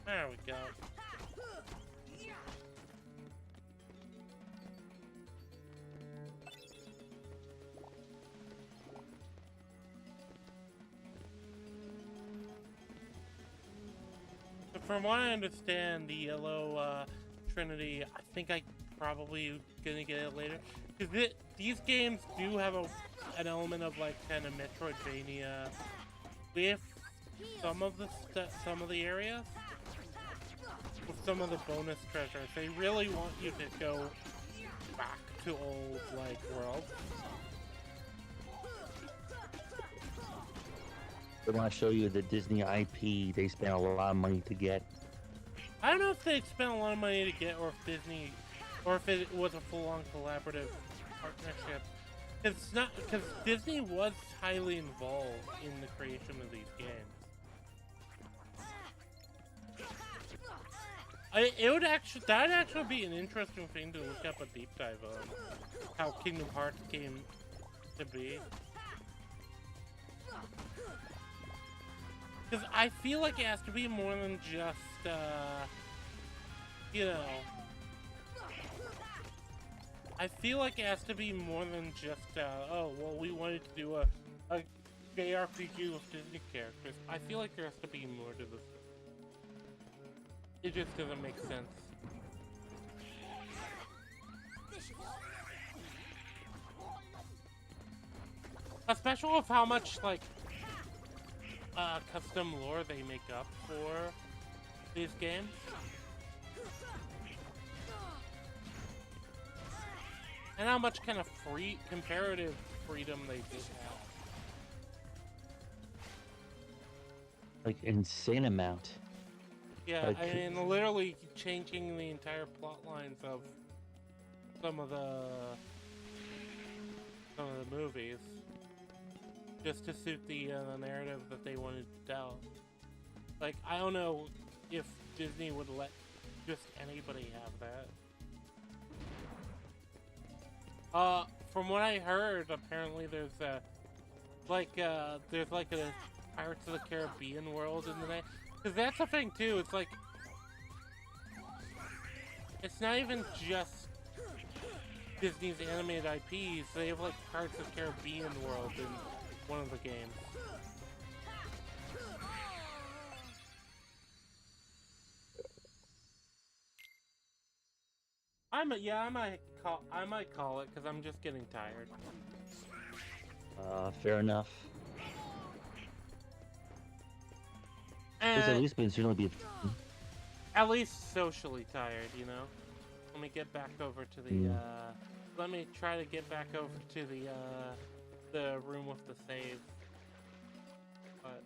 There we go. So from what I understand, the yellow Trinity, I think I probably gonna get it later. Because these games do have an element of like kind of Metroidvania with some of the areas. With some of the bonus treasures, they really want you to go back to old like worlds. They want to show you the Disney IP they spent a lot of money to get. I don't know if they spent a lot of money to get, or if Disney, or if it was a full-on collaborative partnership. It's not, because Disney was highly involved in the creation of these games. That'd actually be an interesting thing to look up a deep dive on. How Kingdom Hearts came to be. Because I feel like it has to be more than just, you know... I feel like it has to be more than just, oh, well, we wanted to do a JRPG with Disney characters. I feel like there has to be more to this. It just doesn't make sense. Especially with how much, like, custom lore they make up for these games. And how much kind of comparative freedom they do have. Like, insane amount. Yeah, Like, I mean, literally changing the entire plot lines of some of the movies just to suit the narrative that they wanted to tell. Like, I don't know if Disney would let just anybody have that. From what I heard, apparently there's a Pirates of the Caribbean world in the night. Because that's the thing too, it's like, it's not even just Disney's animated IPs, they have like Pirates of the Caribbean world in one of the games. I might call it because I'm just getting tired. Fair enough. Because at least means you're gonna be. At least socially tired, you know. Let me get back over to the. Let me try to get back over to the room with the save. But.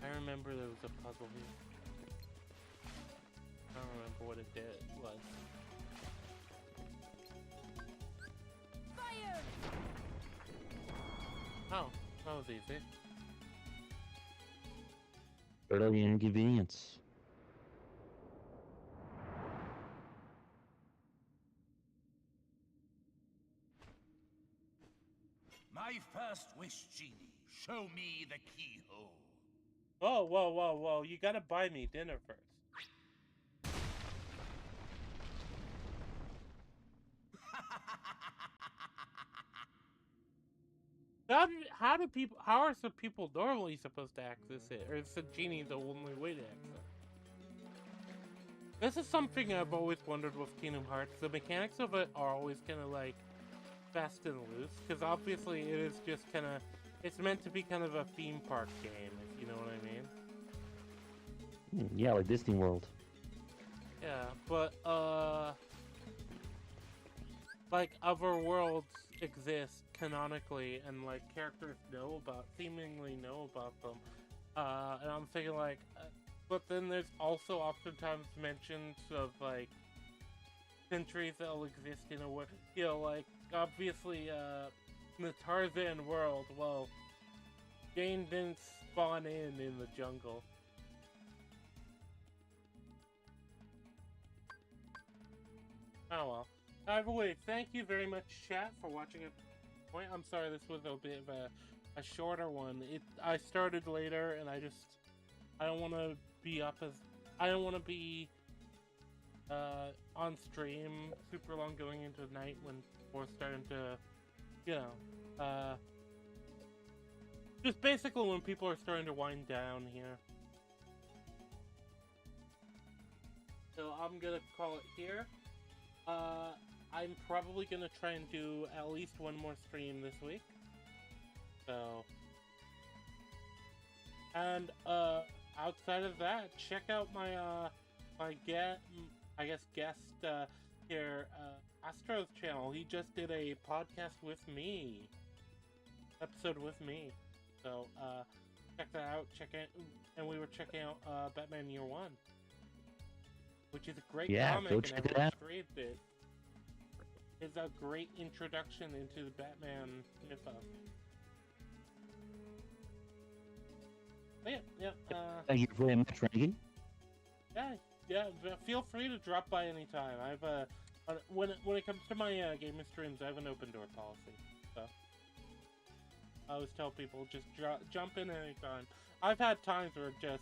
I remember there was a puzzle here. remember what it was. Fire! Oh, that was easy. Early inconvenience. My first wish, genie. Show me the keyhole. Oh, whoa, whoa, whoa. You gotta buy me dinner first. How are some people normally supposed to access it? Or is the genie the only way to access it? This is something I've always wondered with Kingdom Hearts. The mechanics of it are always kind of like fast and loose, because obviously it is just kind of, it's meant to be kind of a theme park game, if you know what I mean. Yeah, like Disney World. Yeah, but like other worlds exist canonically, and like characters seemingly know about them. And I'm thinking like, but then there's also oftentimes mentions of like countries that'll exist in a world, you know, like obviously in the Tarzan world, well, Jane didn't spawn in the jungle. Oh well. Either way, thank you very much, chat, for watching it. I'm sorry this was a bit of a shorter one. I started later, and I don't want to be on stream super long going into the night when we're starting to, you know, just basically when people are starting to wind down here. So I'm gonna call it here. I'm probably gonna try and do at least one more stream this week. So, and outside of that, check out my guest here, Astro's channel. He just did a podcast with me, episode with me. So check that out. And we were checking out Batman Year One, which is a great comic. Go check it out. It's a great introduction into the Batman mythos. But yeah. Thank you very much, Randy. Yeah. Feel free to drop by anytime. I've when it comes to my gaming streams, I have an open door policy. So I always tell people just jump in anytime. I've had times where just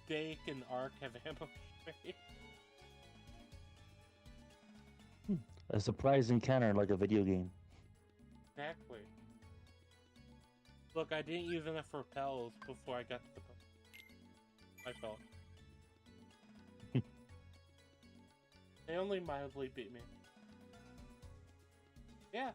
Dake and Ark have ambushed me. A surprise encounter like a video game. Exactly. Look, I didn't use enough repels before I got to the boat. My fault. They only mildly beat me. Yeah.